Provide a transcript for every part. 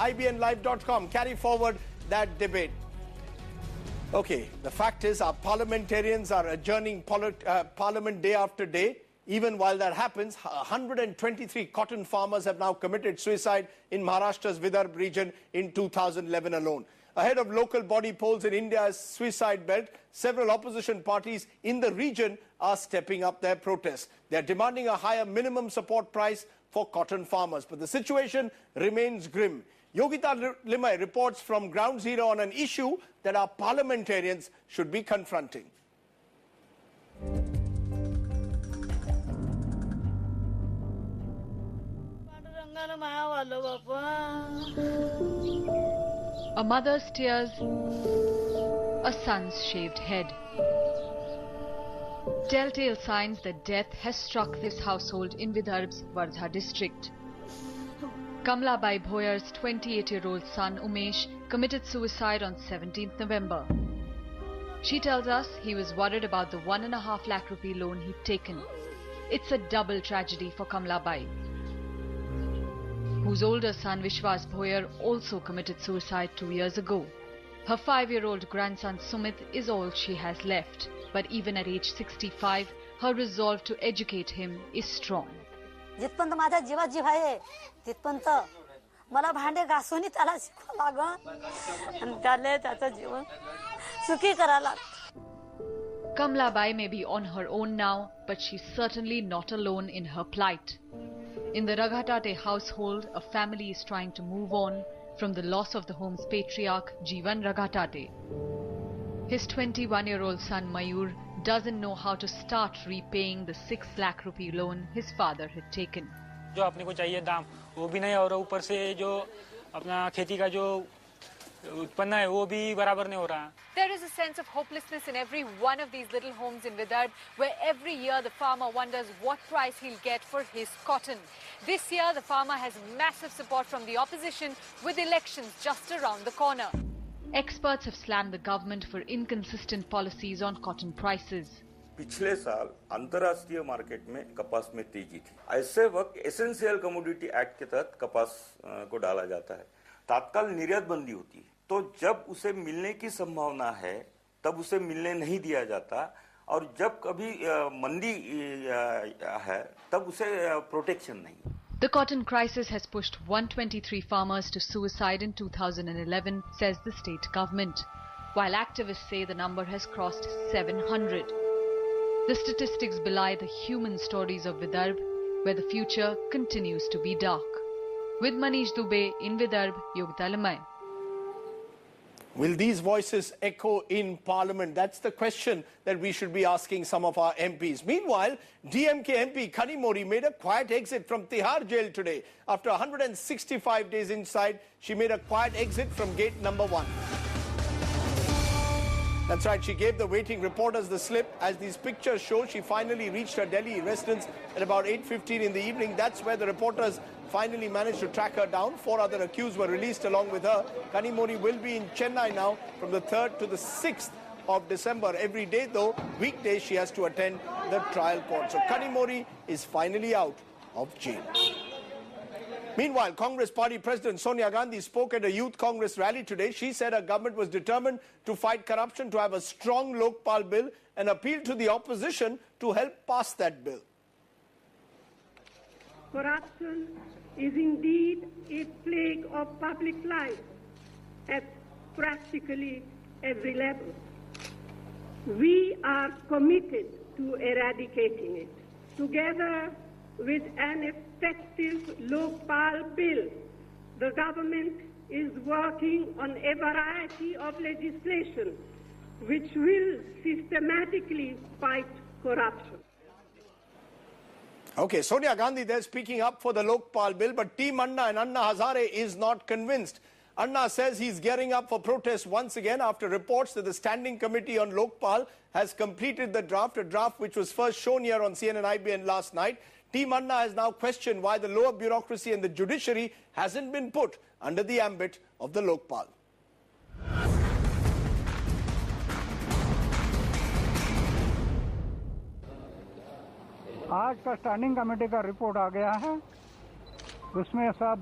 IBNlive.com carry forward that debate. Okay, the fact is our parliamentarians are adjourning Parliament day after day. Even while that happens, 123 cotton farmers have now committed suicide in Maharashtra's Vidarbha region in 2011 alone. Ahead of local body polls in India's suicide belt, several opposition parties in the region are stepping up their protests. They are demanding a higher minimum support price for cotton farmers. But the situation remains grim. Yogita Limai reports from ground zero on an issue that our parliamentarians should be confronting. A mother's tears, a son's shaved head. Telltale signs that death has struck this household in Vidarbha's Wardha district. Kamlabai Bhoyar's 28-year-old son Umesh committed suicide on 17th November. She tells us he was worried about the 1.5 lakh rupee loan he'd taken. It's a double tragedy for Kamlabai, whose older son Vishwas Bhoyar also committed suicide 2 years ago. Her 5-year-old grandson Sumit is all she has left. But even at age 65, her resolve to educate him is strong. जिथपर्यंत माझ्या जीवात जीव आहे तिथपर्यंत मला भांडे घासून त्याला शिकवावं लागेल आणि त्याला त्याचं जीवन सुखी करायला. Kamlabai may be on her own now, but she's certainly not alone in her plight. In the Raghatate household, a family is trying to move on from the loss of the home's patriarch, Jeevan Raghatate. His 21-year-old son Mayur doesn't know how to start repaying the 6 lakh rupee loan his father had taken. जो अपने को चाहिए दाम वो भी नहीं और ऊपर से जो अपना खेती का जो उत्पन्न है वो भी बराबर नहीं हो रहा. There is a sense of hopelessness in every one of these little homes in Vidarbha, where every year the farmer wonders what price he'll get for his cotton. This year the farmer has massive support from the opposition with elections just around the corner. Experts have slammed the government for inconsistent policies on cotton prices. पिछले साल अंतर्राष्ट्रीय market में कपास में तेजी थी. ऐसे वक्त एसेंशियल कमोडिटी एक्ट के तहत कपास को डाला जाता है. तात्काल निर्यात बंदी होती है, तो जब उसे मिलने की संभावना है तब उसे मिलने नहीं दिया जाता, और जब कभी मंदी है तब उसे प्रोटेक्शन नहीं. The cotton crisis has pushed 123 farmers to suicide in 2011, says the state government, while activists say the number has crossed 700. The statistics belie the human stories of Vidarbha, where the future continues to be dark. With Manish Dubey in Vidarbha, Yogita Limai. Will these voices echo in Parliament? That's the question that we should be asking some of our MPs. Meanwhile, DMK MP Kanimori made a quiet exit from Tihar jail today. After 165 days inside, she made a quiet exit from gate number 1. That's right, she gave the waiting reporters the slip. As these pictures show, she finally reached her Delhi residence at about 8:15 in the evening. That's where the reporters finally managed to track her down. 4 other accused were released along with her. Kanimori will be in Chennai now from the 3rd to the 6th of December. Every day, though, weekdays, she has to attend the trial court. So Kanimori is finally out of jail. Meanwhile, Congress Party President Sonia Gandhi spoke at a youth Congress rally today. She said her government was determined to fight corruption, to have a strong Lokpal bill, and appealed to the opposition to help pass that bill. Corruption is indeed a plague of public life at practically every level. We are committed to eradicating it. Together with an effective Lokpal bill, the government is working on a variety of legislation which will systematically fight corruption. Okay, Sonia Gandhi there speaking up for the Lokpal bill, but Team Anna and Anna Hazare is not convinced. Anna says he's gearing up for protest once again after reports that the Standing Committee on Lokpal has completed the draft, a draft which was first shown here on CNN IBN last night. Team Anna has now questioned why the lower bureaucracy and the judiciary hasn't been put under the ambit of the Lokpal. आज का standing committee का report आ गया है. उसमें सब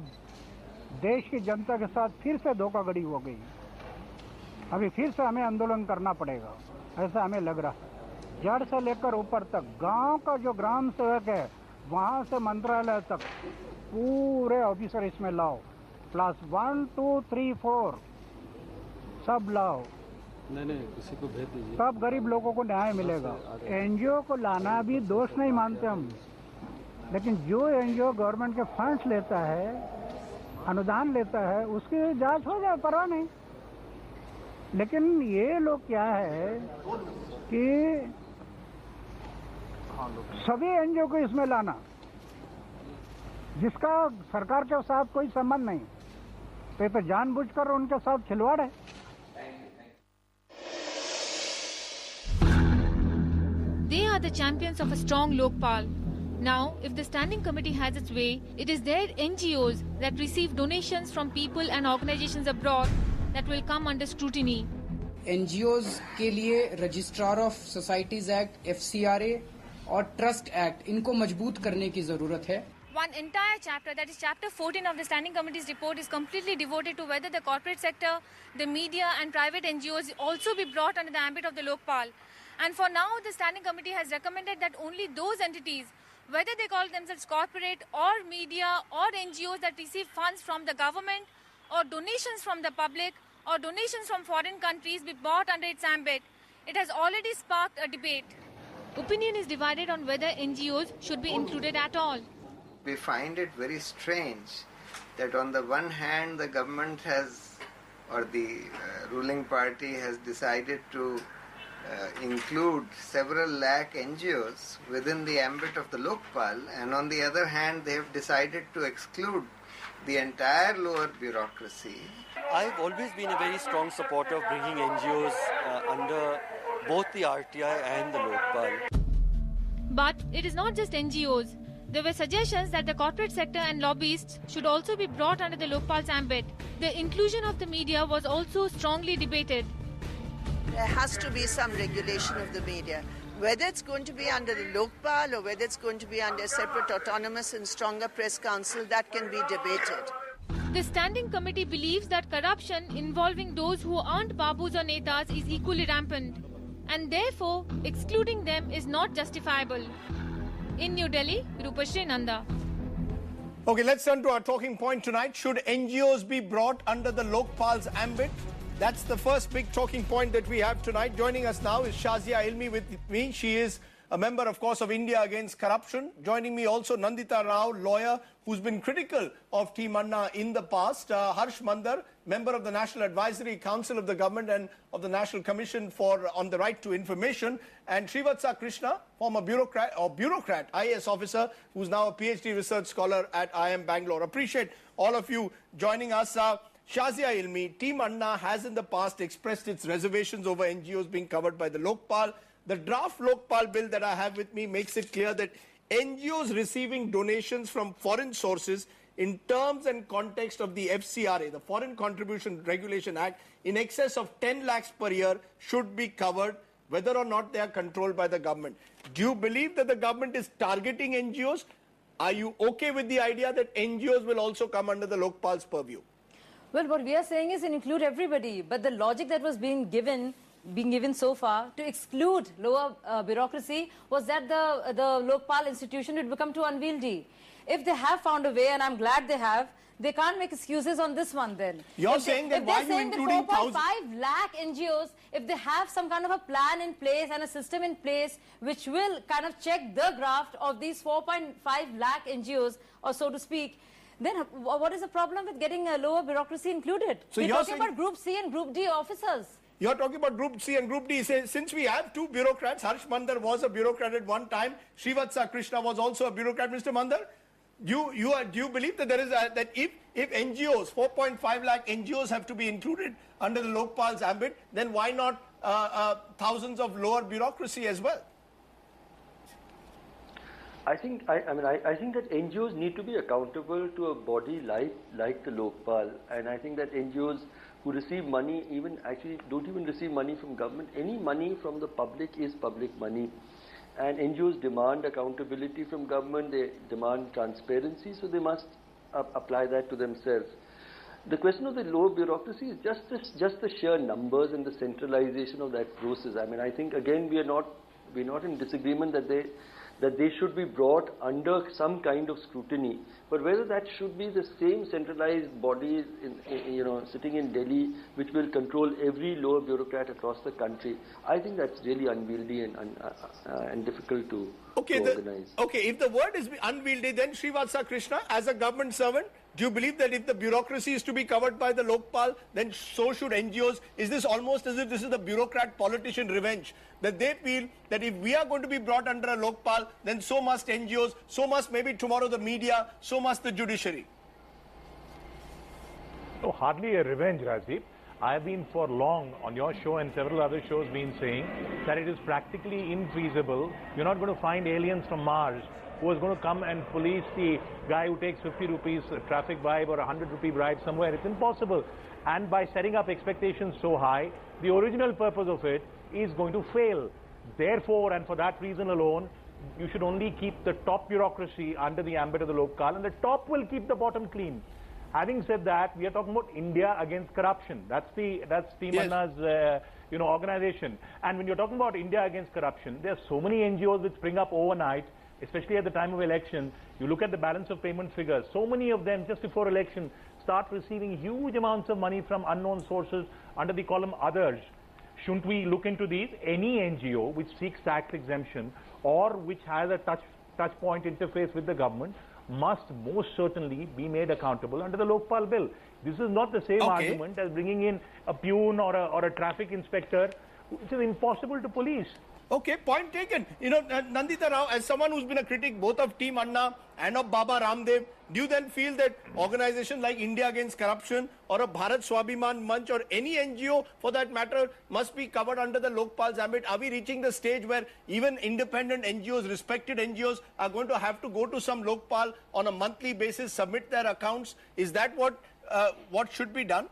देश की जनता के साथ फिर से धोखाधड़ी हो गई। अभी फिर से हमें आंदोलन करना पड़ेगा, ऐसा हमें लग रहा है। जड़ से लेकर ऊपर तक, गांव का जो ग्राम सेवक है वहां से मंत्रालय तक पूरे ऑफिसर इसमें लाओ, प्लस 1, 2, 3, 4 सब लाओ। नहीं किसी को भेज दीजिए, तब गरीब लोगों को न्याय मिलेगा। एनजीओ को लाना भी दोष नहीं मानते हम, लेकिन जो एनजीओ गवर्नमेंट के फंड्स लेता है, अनुदान लेता है, उसकी जांच हो जाए, परवाह नहीं। लेकिन ये लोग क्या है कि सभी एनजीओ को इसमें लाना, जिसका सरकार के साथ कोई संबंध नहीं, तो ये तो जानबूझकर उनके साथ खिलवाड़ है। They are the champions of a strong Lokpal. Now, if the standing committee has its way, it is their NGOs that receive donations from people and organizations abroad that will come under scrutiny. NGOs के लिए registrar of societies act, FCRA और trust act, इनको मजबूत करने की जरूरत है। One entire chapter, that is chapter 14 of the standing committee's report, is completely devoted to whether the corporate sector, the media and private NGOs also be brought under the ambit of the Lokpal. And for now, the standing committee has recommended that only those entities, whether they call themselves corporate or media or NGOs that receive funds from the government or donations from the public or donations from foreign countries, be brought under its ambit. It has already sparked a debate. Opinion is divided on whether NGOs should be included at all. We find it very strange that on the one hand the government has, or the ruling party has decided to include several lakh NGOs within the ambit of the Lokpal, and on the other hand they have decided to exclude the entire lower bureaucracy. I've always been a very strong supporter of bringing NGOs under both the RTI and the Lokpal. But it is not just NGOs. There were suggestions that the corporate sector and lobbyists should also be brought under the Lokpal's ambit. The inclusion of the media was also strongly debated. There has to be some regulation of the media. Whether it's going to be under the Lokpal or whether it's going to be under a separate autonomous and stronger press council, that can be debated. The standing committee believes that corruption involving those who aren't babus or netas is equally rampant, and therefore excluding them is not justifiable. In New Delhi, Rupashri Nanda. Okay, let's turn to our talking point tonight. Should NGOs be brought under the Lokpal's ambit? That's the first big talking point that we have tonight. Joining us now is Shazia Ilmi with me. She is a member, of course, of India Against Corruption. Joining me also Nandita Rao, lawyer who's been critical of Team Anna in the past. Harsh Mandar, member of the National Advisory Council of the Government and of the National Commission on the Right to Information. And Srivatsa Krishna, former bureaucrat, IAS officer, who's now a PhD research scholar at IIM Bangalore. Appreciate all of you joining us. Shazia Ilmi, Team Anna has in the past expressed its reservations over NGOs being covered by the Lokpal. The draft Lokpal bill that I have with me makes it clear that NGOs receiving donations from foreign sources in terms and context of the FCRA, the Foreign Contribution Regulation Act, in excess of 10 lakhs per year should be covered, whether or not they are controlled by the government. Do you believe that the government is targeting NGOs? Are you okay with the idea that NGOs will also come under the Lokpal's purview? Well, what we are saying is include everybody, but the logic that was being given so far to exclude lower bureaucracy was that the Lokpal institution would become too unwieldy. If they have found a way, and I'm glad they have, they can't make excuses on this one then. You're saying that why are you including 4.5 lakh NGOs, if they have some kind of a plan in place and a system in place which will kind of check the graft of these 4.5 lakh NGOs, or so to speak, then what is the problem with getting a lower bureaucracy included? So we're talking about Group C and Group D officers. You're talking about Group C and Group D. Since we have two bureaucrats, Harsh Mandar was a bureaucrat at one time, Srivatsa Krishna was also a bureaucrat. Mr. Mandar, do you believe that there is that if NGOs, 4.5 lakh NGOs have to be included under the Lokpal's ambit, then why not thousands of lower bureaucracy as well? I think that NGOs need to be accountable to a body like the Lokpal, and I think that NGOs who receive money don't even receive money from government. Any money from the public is public money, and NGOs demand accountability from government. They demand transparency, so they must apply that to themselves. The question of the lower bureaucracy is just the sheer numbers and the centralization of that process. I mean, I think again we're not in disagreement that they should be brought under some kind of scrutiny. But whether that should be the same centralized body, sitting in Delhi, which will control every lower bureaucrat across the country, I think that's really unwieldy and difficult to organize. If the word is unwieldy, then Srivatsa Krishna, as a government servant, do you believe that if the bureaucracy is to be covered by the Lokpal, then so should NGOs? Is this almost as if this is the bureaucrat-politician revenge? That they feel that if we are going to be brought under a Lokpal, then so must NGOs, so must maybe tomorrow the media, so must the judiciary. No, hardly a revenge, Rajdeep. I have been for long on your show and several other shows been saying that it is practically infeasible. You're not going to find aliens from Mars who is going to come and police the guy who takes 50 rupees traffic bribe or 100 rupee bribe somewhere. It's impossible. And by setting up expectations so high, the original purpose of it is going to fail. Therefore, and for that reason alone, you should only keep the top bureaucracy under the ambit of the Lokpal, and the top will keep the bottom clean. Having said that, we are talking about India against corruption. That's Team Anna's organization. And when you're talking about India against corruption, there are so many NGOs which spring up overnight, especially at the time of election. You look at the balance of payment figures. So many of them, just before election, start receiving huge amounts of money from unknown sources under the column others. Shouldn't we look into these? Any NGO which seeks tax exemption or which has a touch point interface with the government must most certainly be made accountable under the Lokpal bill. This is not the same argument as bringing in a peon or a traffic inspector, which is impossible to police. Okay, point taken. Nandita Rao, as someone who's been a critic both of Team Anna and of Baba Ramdev, do you then feel that organizations like India Against Corruption or a Bharat Swabhiman Manch or any NGO for that matter must be covered under the Lokpal's ambit? Are we reaching the stage where even independent NGOs, respected NGOs are going to have to go to some Lokpal on a monthly basis, submit their accounts? Is that what should be done?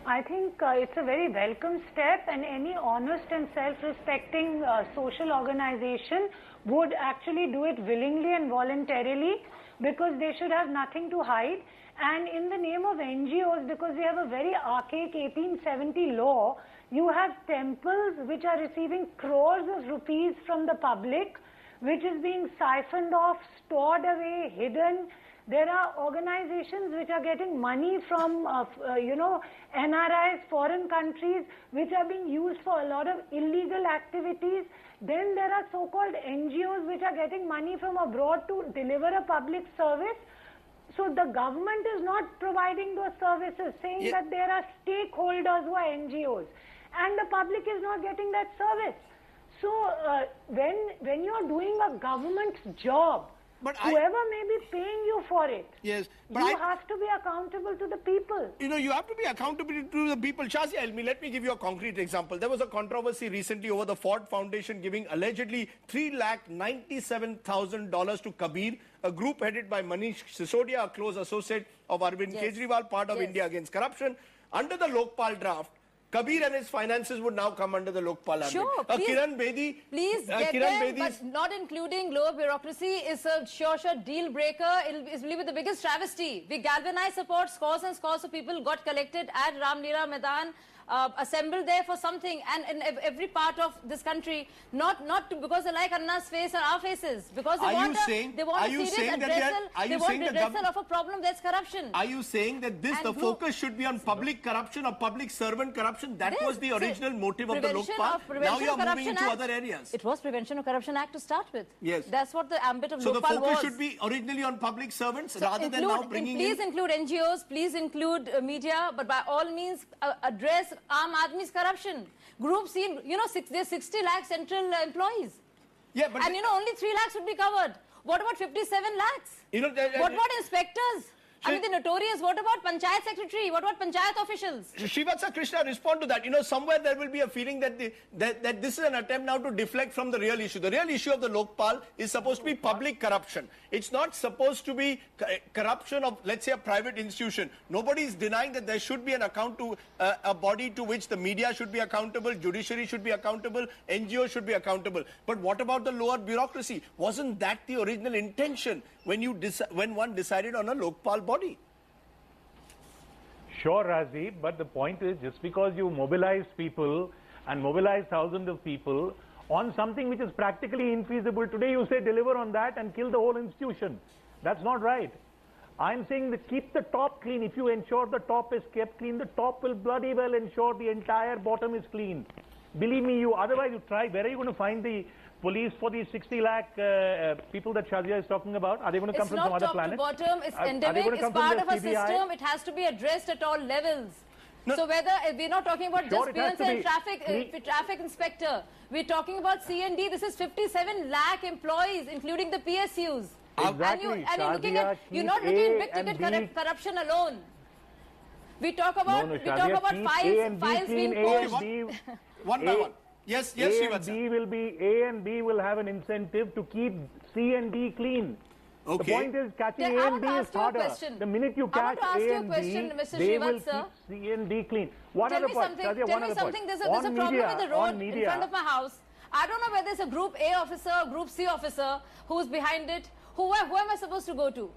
I think it's a very welcome step, and any honest and self-respecting social organization would actually do it willingly and voluntarily, because they should have nothing to hide. And in the name of NGOs, because we have a very archaic 1870 law, you have temples which are receiving crores of rupees from the public, which is being siphoned off, stored away, hidden. There are organizations which are getting money from, NRIs, foreign countries, which are being used for a lot of illegal activities. Then there are so-called NGOs which are getting money from abroad to deliver a public service. So the government is not providing those services, saying that there are stakeholders who are NGOs, and the public is not getting that service. So when you're doing a government's job, whoever may be paying you for it, you have to be accountable to the people. You have to be accountable to the people. Shazia Elmi, let me give you a concrete example. There was a controversy recently over the Ford Foundation giving allegedly $397,000 to Kabir, a group headed by Manish Sisodia, a close associate of Arvind Kejriwal, part of India Against Corruption. Under the Lokpal draft, Kabir and his finances would now come under the Lokpal ambit. Sure, please, Kiran Bedi, but not including lower bureaucracy is a sure deal breaker. It will be the biggest travesty. We galvanized support, scores and scores of people got collected at Ramlila Maidan, assembled there for something, and in every part of this country, not because they like Anna's face or our faces, because they want a serious redressal of a problem. There's corruption. Are you saying that the focus should be on public corruption or public servant corruption? That was the original motive of the Lokpal. Now you are moving into other areas. It was Prevention of Corruption Act to start with. Yes. That's what the ambit of Lokpal was. So the focus should be originally on public servants rather than now bringing Please include NGOs, please include media, but by all means address Aam Aadmi's corruption. Group C, there's 60 lakh central employees. Yeah, but only 3 lakhs would be covered. What about 57 lakhs? What about inspectors? The notorious. What about Panchayat Secretary? What about Panchayat officials? Srivatsa Krishna, respond to that. Somewhere there will be a feeling that that this is an attempt now to deflect from the real issue. The real issue of the Lokpal is supposed to be public corruption. It's not supposed to be corruption of, let's say, a private institution. Nobody is denying that there should be an account to a body to which the media should be accountable, judiciary should be accountable, NGOs should be accountable. But what about the lower bureaucracy? Wasn't that the original intention when one decided on a Lokpal body? Sure, Rajdeep, but the point is, just because you mobilize people and mobilize thousands of people on something which is practically infeasible today, you say deliver on that and kill the whole institution. That's not right. I'm saying that keep the top clean. If you ensure the top is kept clean, the top will bloody well ensure the entire bottom is clean. Believe me, otherwise you try. Where are you going to find the police for these 60 lakh people that Shazia is talking about? Are they going to come from some other planet? It's not top to bottom, it's endemic, it's part of a system, it has to be addressed at all levels. No. So whether, we're not talking about just PNC and traffic inspector, we're talking about C&D, this is 57 lakh employees, including the PSUs. Exactly. And you're not looking at big ticket corruption alone. We talk about files being posted. One by one. Yes, A and B will have an incentive to keep C and D clean. Okay. The point is catching A and B is harder. The minute you catch A and B, they will keep C and D clean. One other point. Tell me something. There's a problem with the road in front of my house. I don't know whether it's a Group A officer or Group C officer who's behind it. Who am I supposed to go to?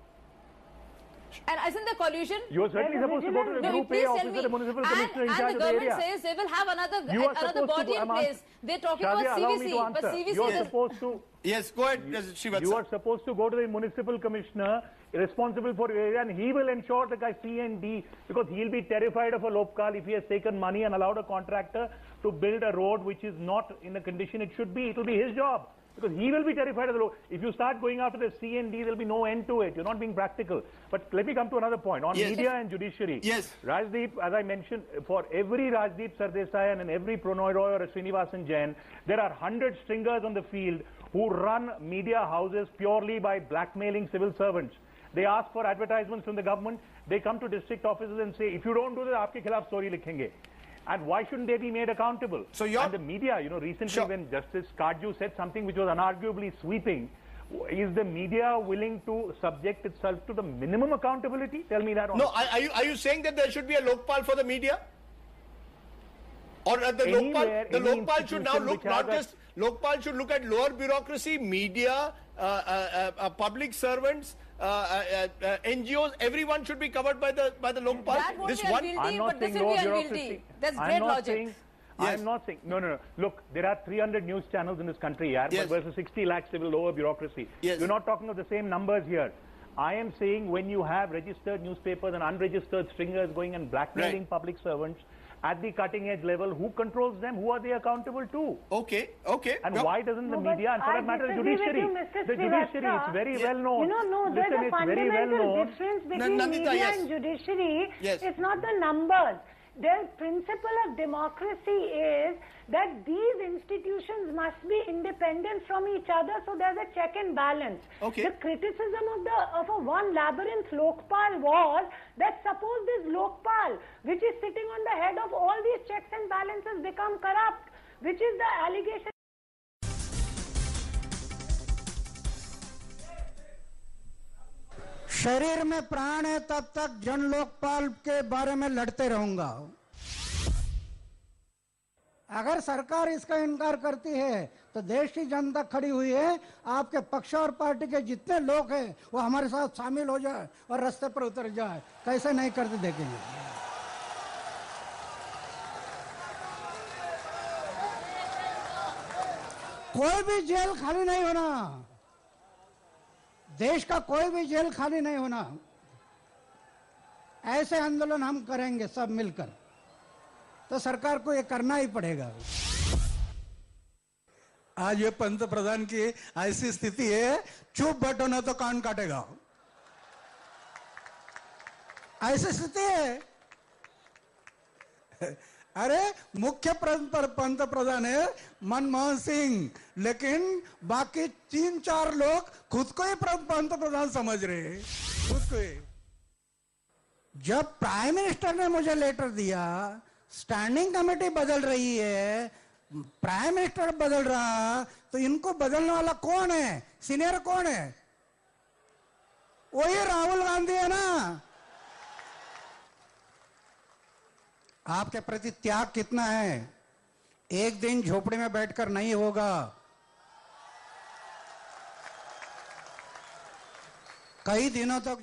And isn't there collusion? You are certainly supposed to go to the Group A officer, the municipal commissioner in charge of the area. And the government says they will have another body in place. They're talking about CVC, but CVC you are supposed to. Yes, go ahead, Srivatsa. You are supposed to go to the municipal commissioner responsible for your area, and he will ensure the guy C and D, because he'll be terrified of a Lokpal if he has taken money and allowed a contractor to build a road which is not in the condition it should be. It will be his job. Because he will be terrified of the law. If you start going after the C and D, there will be no end to it. You're not being practical. But let me come to another point. On media and judiciary. Yes. Rajdeep, as I mentioned, for every Rajdeep Sardesai and every Prannoy Roy or a Srinivasan Jain, there are 100 stringers on the field who run media houses purely by blackmailing civil servants. They ask for advertisements from the government. They come to district offices and say, if you don't do this, aapke khilaf story likhenge. And why shouldn't they be made accountable? And the media, recently when Justice Kajju said something which was unarguably sweeping, is the media willing to subject itself to the minimum accountability? Tell me that. No, are you saying that there should be a Lokpal for the media? Or the Lokpal should now look Lokpal should look at lower bureaucracy, media, public servants, NGOs, everyone should be covered by the Lokpal. That won't be unwieldy, but this will be unwieldy. That's great logic. I'm not saying, no. Look, there are 300 news channels in this country, but versus 60 lakh civil lower bureaucracy. You're not talking of the same numbers here. I am saying when you have registered newspapers and unregistered stringers going and blackmailing public servants at the cutting edge level, who controls them? Who are they accountable to? Okay. And why doesn't the media, and for that matter, the judiciary? The judiciary, it's very well known. There's a fundamental difference between media and judiciary. It's not the numbers. The principle of democracy is that these institutions must be independent from each other, so there's a check and balance. The criticism of a one labyrinth Lokpal was that suppose this Lokpal, which is sitting on the head of all these checks and balances, become corrupt, which is the allegation. शरीर में प्राण है तब तक जन लोकपाल के बारे में लड़ते रहूंगा। अगर सरकार इसका इनकार करती है तो देश की जनता खड़ी हुई है, आपके पक्ष और पार्टी के जितने लोग हैं वो हमारे साथ शामिल हो जाए और रास्ते पर उतर जाए। कैसे नहीं करते देखेंगे। कोई भी जेल खाली नहीं होना, देश का कोई भी जेल खाली नहीं होना। ऐसे आंदोलन हम करेंगे सब मिलकर, तो सरकार को ये करना ही पड़ेगा। आज ये पंतप्रधान की ऐसी स्थिति है, चुप बैठो ना तो कान काटेगा, ऐसी स्थिति है। अरे मुख्य पंतप्रधान है मनमोहन सिंह, लेकिन बाकी 3-4 लोग खुद को ही पंतप्रधान समझ रहे हैं, खुद को ही। जब प्राइम मिनिस्टर ने मुझे लेटर दिया, स्टैंडिंग कमेटी बदल रही है, प्राइम मिनिस्टर बदल रहा, तो इनको बदलने वाला कौन है? सीनियर कौन है? वही राहुल गांधी है ना। आपके प्रति त्याग कितना है? एक दिन झोपड़ी में बैठकर नहीं होगा, कई दिनों तक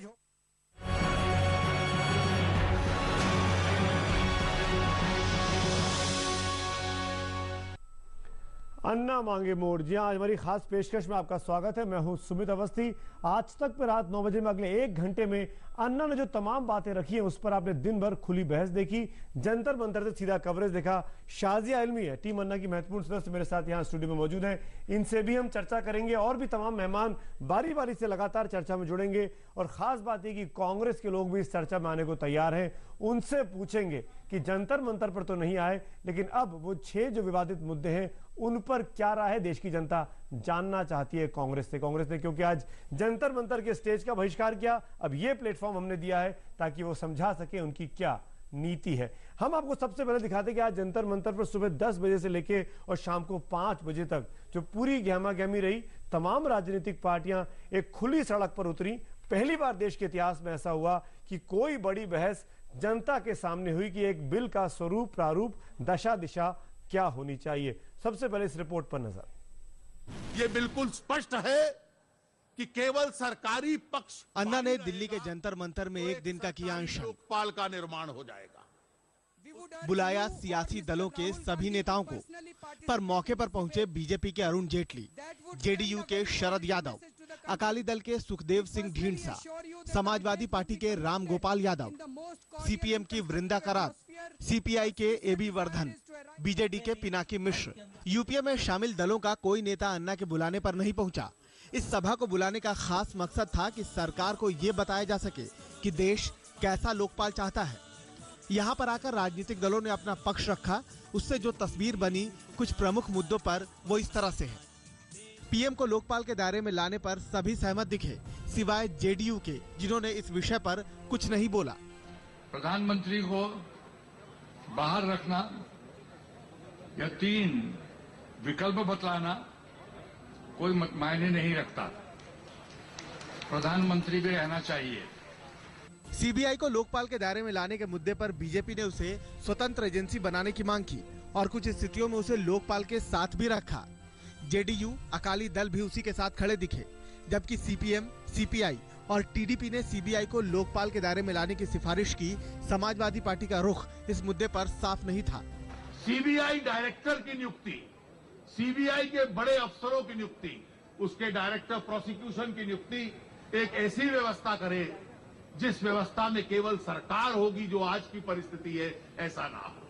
अन्ना मांगे मोड़। जी हाँ, आज हमारी खास पेशकश में आपका स्वागत है। मैं हूं सुमित अवस्थी। आज तक पे रात 9 बजे में अगले 1 घंटे में अन्ना ने जो तमाम बातें रखी हैं उस पर आपने दिन भर खुली बहस देखी, जंतर मंतर से सीधा कवरेज देखा। शाजिया इल्मी है टीम अन्ना की महत्वपूर्ण सदस्य, मेरे साथ यहाँ स्टूडियो में मौजूद हैं। इनसे भी हम चर्चा करेंगे और भी तमाम मेहमान बारी बारी से लगातार चर्चा में जुड़ेंगे। और खास बात यह कि कांग्रेस के लोग भी इस चर्चा में आने को तैयार हैं। उनसे पूछेंगे कि जंतर मंतर पर तो नहीं आए, लेकिन अब वो 6 जो विवादित मुद्दे हैं उन पर क्या राय है देश की जनता जानना चाहती है कांग्रेस से। कांग्रेस ने क्योंकि आज जंतर मंतर के स्टेज का बहिष्कार किया, अब ये प्लेटफॉर्म हमने दिया है ताकि वो समझा सके उनकी क्या नीति है। हम आपको सबसे पहले दिखाते कि आज जंतर मंतर पर सुबह 10 बजे से लेके और शाम को 5 बजे तक जो पूरी गहमा-गहमी रही, तमाम राजनीतिक पार्टियां एक खुली सड़क पर उतरी। पहली बार देश के इतिहास में ऐसा हुआ कि कोई बड़ी बहस जनता के सामने हुई कि एक बिल का स्वरूप, प्रारूप, दशा दिशा क्या होनी चाहिए। सबसे पहले इस रिपोर्ट पर नजर। ये बिल्कुल स्पष्ट है कि केवल सरकारी पक्ष अन्ना ने दिल्ली के जंतर मंतर में एक दिन का किया अनशन। लोकपाल का निर्माण हो जाएगा। बुलाया सियासी दलों के सभी नेताओं को, पर मौके पर पहुंचे बीजेपी के अरुण जेटली, जेडीयू के शरद यादव, अकाली दल के सुखदेव सिंह ढींढसा, समाजवादी पार्टी के राम गोपाल यादव, सीपीएम की वृंदा करात, सीपीआई के एबी वर्धन, बीजेडी के पिनाकी मिश्र। यूपीए में शामिल दलों का कोई नेता अन्ना के बुलाने पर नहीं पहुंचा। इस सभा को बुलाने का खास मकसद था कि सरकार को ये बताया जा सके कि देश कैसा लोकपाल चाहता है। यहाँ पर आकर राजनीतिक दलों ने अपना पक्ष रखा। उससे जो तस्वीर बनी कुछ प्रमुख मुद्दों पर वो इस तरह से है। पीएम को लोकपाल के दायरे में लाने पर सभी सहमत दिखे, सिवाय जेडीयू के, जिन्होंने इस विषय पर कुछ नहीं बोला। प्रधानमंत्री को बाहर रखना या 3 विकल्प बतलाना कोई मायने नहीं रखता। प्रधानमंत्री भी रहना चाहिए। सीबीआई को लोकपाल के दायरे में लाने के मुद्दे पर बीजेपी ने उसे स्वतंत्र एजेंसी बनाने की मांग की और कुछ स्थितियों में उसे लोकपाल के साथ भी रखा। जेडीयू, अकाली दल भी उसी के साथ खड़े दिखे, जबकि सीपीएम, सीपीआई और टीडीपी ने सीबीआई को लोकपाल के दायरे में लाने की सिफारिश की। समाजवादी पार्टी का रुख इस मुद्दे पर साफ नहीं था। सीबीआई डायरेक्टर की नियुक्ति, सीबीआई के बड़े अफसरों की नियुक्ति, उसके डायरेक्टर प्रोसिक्यूशन की नियुक्ति एक ऐसी व्यवस्था करे जिस व्यवस्था में केवल सरकार होगी, जो आज की परिस्थिति है, ऐसा ना हो।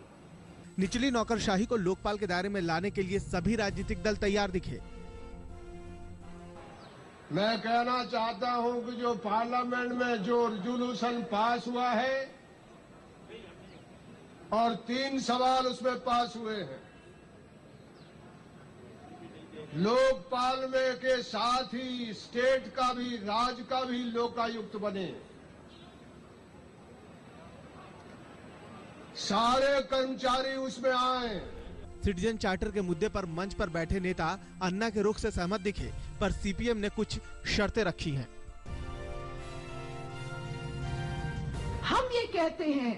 निचली नौकरशाही को लोकपाल के दायरे में लाने के लिए सभी राजनीतिक दल तैयार दिखे। मैं कहना चाहता हूं कि जो पार्लियामेंट में जो रेजोल्यूशन पास हुआ है और 3 सवाल उसमें पास हुए हैं, लोकपाल में के साथ ही स्टेट का भी, राज्य का भी लोकायुक्त बने। सारे कर्मचारी उसमें आए। सिटीजन चार्टर के मुद्दे पर मंच पर बैठे नेता अन्ना के रुख से सहमत दिखे, पर सीपीएम ने कुछ शर्तें रखी हैं। हम ये कहते हैं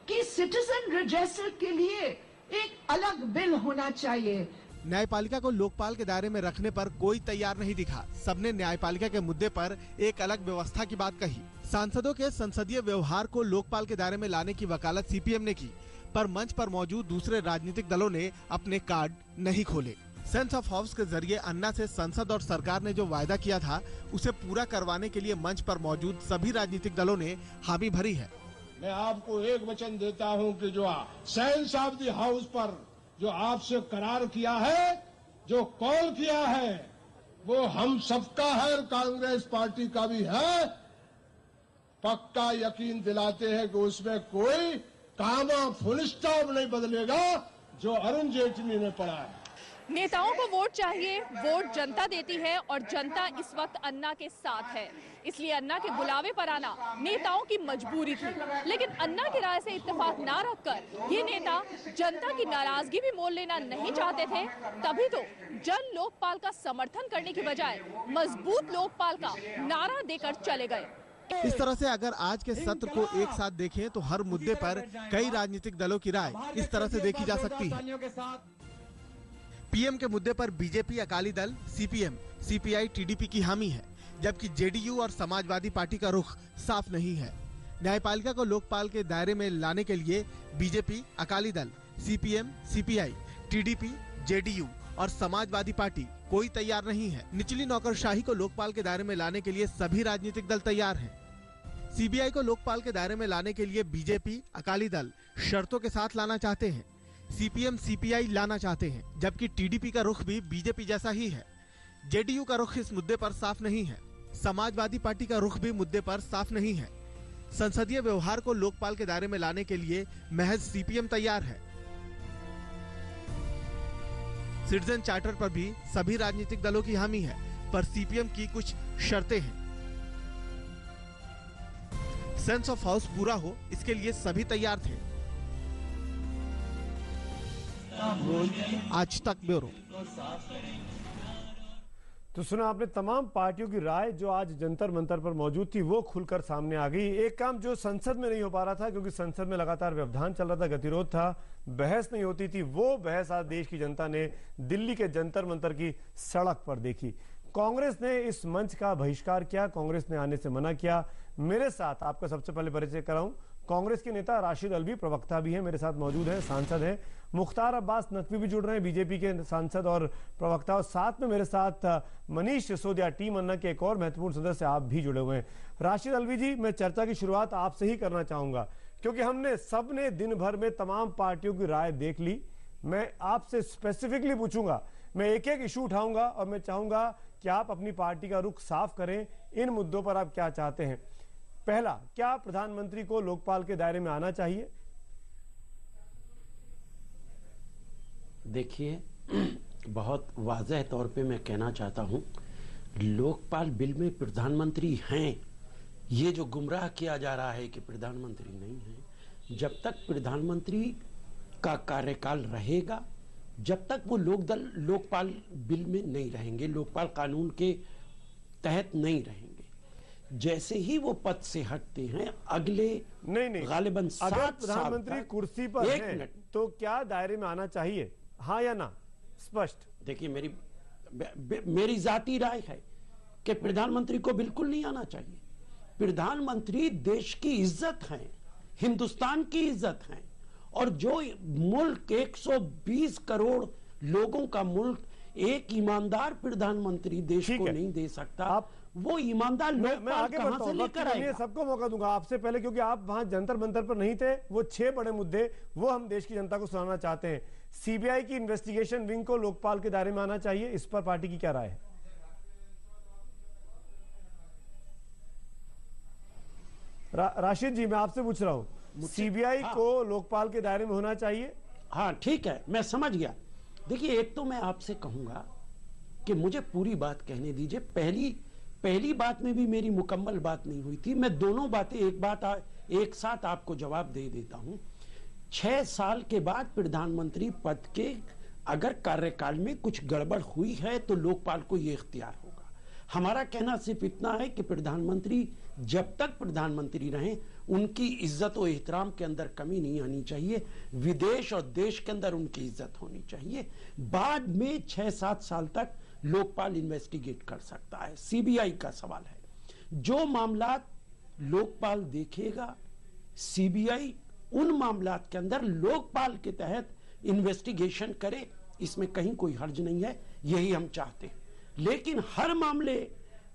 कि सिटीजन रजिस्टर के लिए एक अलग बिल होना चाहिए। न्यायपालिका को लोकपाल के दायरे में रखने पर कोई तैयार नहीं दिखा। सबने न्यायपालिका के मुद्दे पर एक अलग व्यवस्था की बात कही। सांसदों के संसदीय व्यवहार को लोकपाल के दायरे में लाने की वकालत सीपीएम ने की, पर मंच पर मौजूद दूसरे राजनीतिक दलों ने अपने कार्ड नहीं खोले। सेंस ऑफ हाउस के जरिए अन्ना से संसद और सरकार ने जो वायदा किया था उसे पूरा करवाने के लिए मंच पर मौजूद सभी राजनीतिक दलों ने हामी भरी है। मैं आपको एक वचन देता हूं कि जो सेंस ऑफ द हाउस पर जो आपसे करार किया है, जो कॉल किया है, वो हम सबका है, कांग्रेस पार्टी का भी है। पक्का यकीन दिलाते हैं कि उसमें कोई कामा फुल स्टॉप नहीं बदलेगा जो अरुण जेटली ने पढ़ा है। नेताओं को वोट चाहिए, वोट जनता देती है और जनता इस वक्त अन्ना के साथ है। इसलिए अन्ना के बुलावे पर आना नेताओं की मजबूरी थी, लेकिन अन्ना की राय से इत्तेफाक ना रखकर ये नेता जनता की नाराजगी भी मोल लेना नहीं चाहते थे। तभी तो जन लोकपाल का समर्थन करने की बजाय मजबूत लोकपाल का नारा देकर चले गए। इस तरह से अगर आज के सत्र को एक साथ देखें तो हर मुद्दे पर कई राजनीतिक दलों की राय इस तरह से देखी जा सकती है। पीएम के मुद्दे पर BJP, Akali Dal, CPM, CPI, TDP की हामी है, जबकि जेडीयू और समाजवादी पार्टी का रुख साफ नहीं है। न्यायपालिका को लोकपाल के दायरे में लाने के लिए BJP, Akali Dal, CPM, CPI, TDP, JDU और समाजवादी पार्टी कोई तैयार नहीं है। निचली नौकरशाही को लोकपाल के दायरे में लाने के लिए सभी राजनीतिक दल तैयार हैं। सीबीआई को लोकपाल के दायरे में लाने के लिए बीजेपी, अकाली दल शर्तों के साथ लाना चाहते हैं। सीपीएम, सीपीआई लाना चाहते हैं, जबकि टीडीपी का रुख भी बीजेपी जैसा ही है। जेडीयू का रुख इस मुद्दे पर साफ नहीं है। समाजवादी पार्टी का रुख भी मुद्दे पर साफ नहीं है। संसदीय व्यवहार को लोकपाल के दायरे में लाने के लिए महज सीपीएम तैयार है। सिटीजन चार्टर पर भी सभी राजनीतिक दलों की हामी है, पर सीपीएम की कुछ शर्तें हैं। सेंस ऑफ हाउस पूरा हो, इसके लिए सभी तैयार थे। आज तक ब्यूरो। तो सुना आपने तमाम पार्टियों की राय जो आज जंतर मंतर पर मौजूद थी, वो खुलकर सामने आ गई। एक काम जो संसद में नहीं हो पा रहा था, क्योंकि संसद में लगातार व्यवधान चल रहा था, गतिरोध था, बहस नहीं होती थी, वो बहस आज देश की जनता ने दिल्ली के जंतर मंतर की सड़क पर देखी। कांग्रेस ने इस मंच का बहिष्कार किया, कांग्रेस ने आने से मना किया। मेरे साथ आपका सबसे पहले परिचय कराऊं, कांग्रेस के नेता राशिद अल्वी, प्रवक्ता भी हैं, मेरे साथ मौजूद हैं, सांसद हैं। मुख्तार अब्बास नकवी भी जुड़ रहे हैं, बीजेपी के सांसद और प्रवक्ता। और साथ में मेरे साथ मनीष सिसोदिया, टीम अन्ना के एक और महत्वपूर्ण सदस्य, आप भी जुड़े हुए हैं। राशिद अल्वी जी, मैं चर्चा की शुरुआत आपसे ही करना चाहूंगा, क्योंकि हमने सबने दिन भर में तमाम पार्टियों की राय देख ली। मैं आपसे स्पेसिफिकली पूछूंगा, मैं एक एक इशू उठाऊंगा और मैं चाहूंगा कि आप अपनी पार्टी का रुख साफ करें। इन मुद्दों पर आप क्या चाहते हैं? पहला, क्या प्रधानमंत्री को लोकपाल के दायरे में आना चाहिए? देखिए, बहुत वाज़ह तौर पे मैं कहना चाहता हूं, लोकपाल बिल में प्रधानमंत्री हैं, ये जो गुमराह किया जा रहा है कि प्रधानमंत्री नहीं है, जब तक प्रधानमंत्री का कार्यकाल रहेगा, जब तक वो लोकपाल बिल में नहीं रहेंगे, लोकपाल कानून के तहत नहीं रहेंगे। जैसे ही वो पद से हटते हैं, अगले नहीं गालिबन अगर प्रधानमंत्री कुर्सी पर हैं, तो क्या दायरे में आना चाहिए, हाँ या ना? स्पष्ट। देखिए, मेरी जाती राय है कि प्रधानमंत्री को बिल्कुल नहीं आना चाहिए। प्रधानमंत्री देश की इज्जत है, हिंदुस्तान की इज्जत है, और जो मुल्क 120 करोड़ लोगों का मुल्क एक ईमानदार प्रधानमंत्री देश को नहीं दे सकता, वो ईमानदार मैं आगे बढ़ता हूं, सबको मौका दूंगा आपसे पहले, क्योंकि आप वहां जंतर मंतर पर नहीं थे। वो 6 बड़े मुद्दे, वो हम देश की जनता को सुनाना चाहते हैं। सीबीआई की इन्वेस्टिगेशन विंग को लोकपाल के दायरे में आना चाहिए, इस पर पार्टी की क्या राय है? राशिद जी, मैं आपसे पूछ रहा हूं, सीबीआई को लोकपाल के दायरे में होना चाहिए? हाँ, ठीक है, मैं समझ गया। देखिए, एक तो मैं आपसे कहूंगा कि मुझे पूरी बात कहने दीजिए। पहली बात में भी मेरी मुकम्मल बात नहीं हुई थी। मैं दोनों बातें एक साथ आपको जवाब दे देता हूं। 6 साल के बाद प्रधानमंत्री पद के अगर कार्यकाल में कुछ गड़बड़ हुई है तो लोकपाल को यह इख्तियार होगा। हमारा कहना सिर्फ इतना है कि प्रधानमंत्री जब तक प्रधानमंत्री रहें, उनकी इज्जत और एहतराम के अंदर कमी नहीं आनी चाहिए। विदेश और देश के अंदर उनकी इज्जत होनी चाहिए। बाद में 6-7 साल तक लोकपाल इन्वेस्टिगेट कर सकता है। सीबीआई का सवाल है, जो मामलात लोकपाल देखेगा, सीबीआई उन मामलात के अंदर लोकपाल के तहत इन्वेस्टिगेशन करे, इसमें कहीं कोई हर्ज नहीं है, यही हम चाहते हैं। लेकिन हर मामले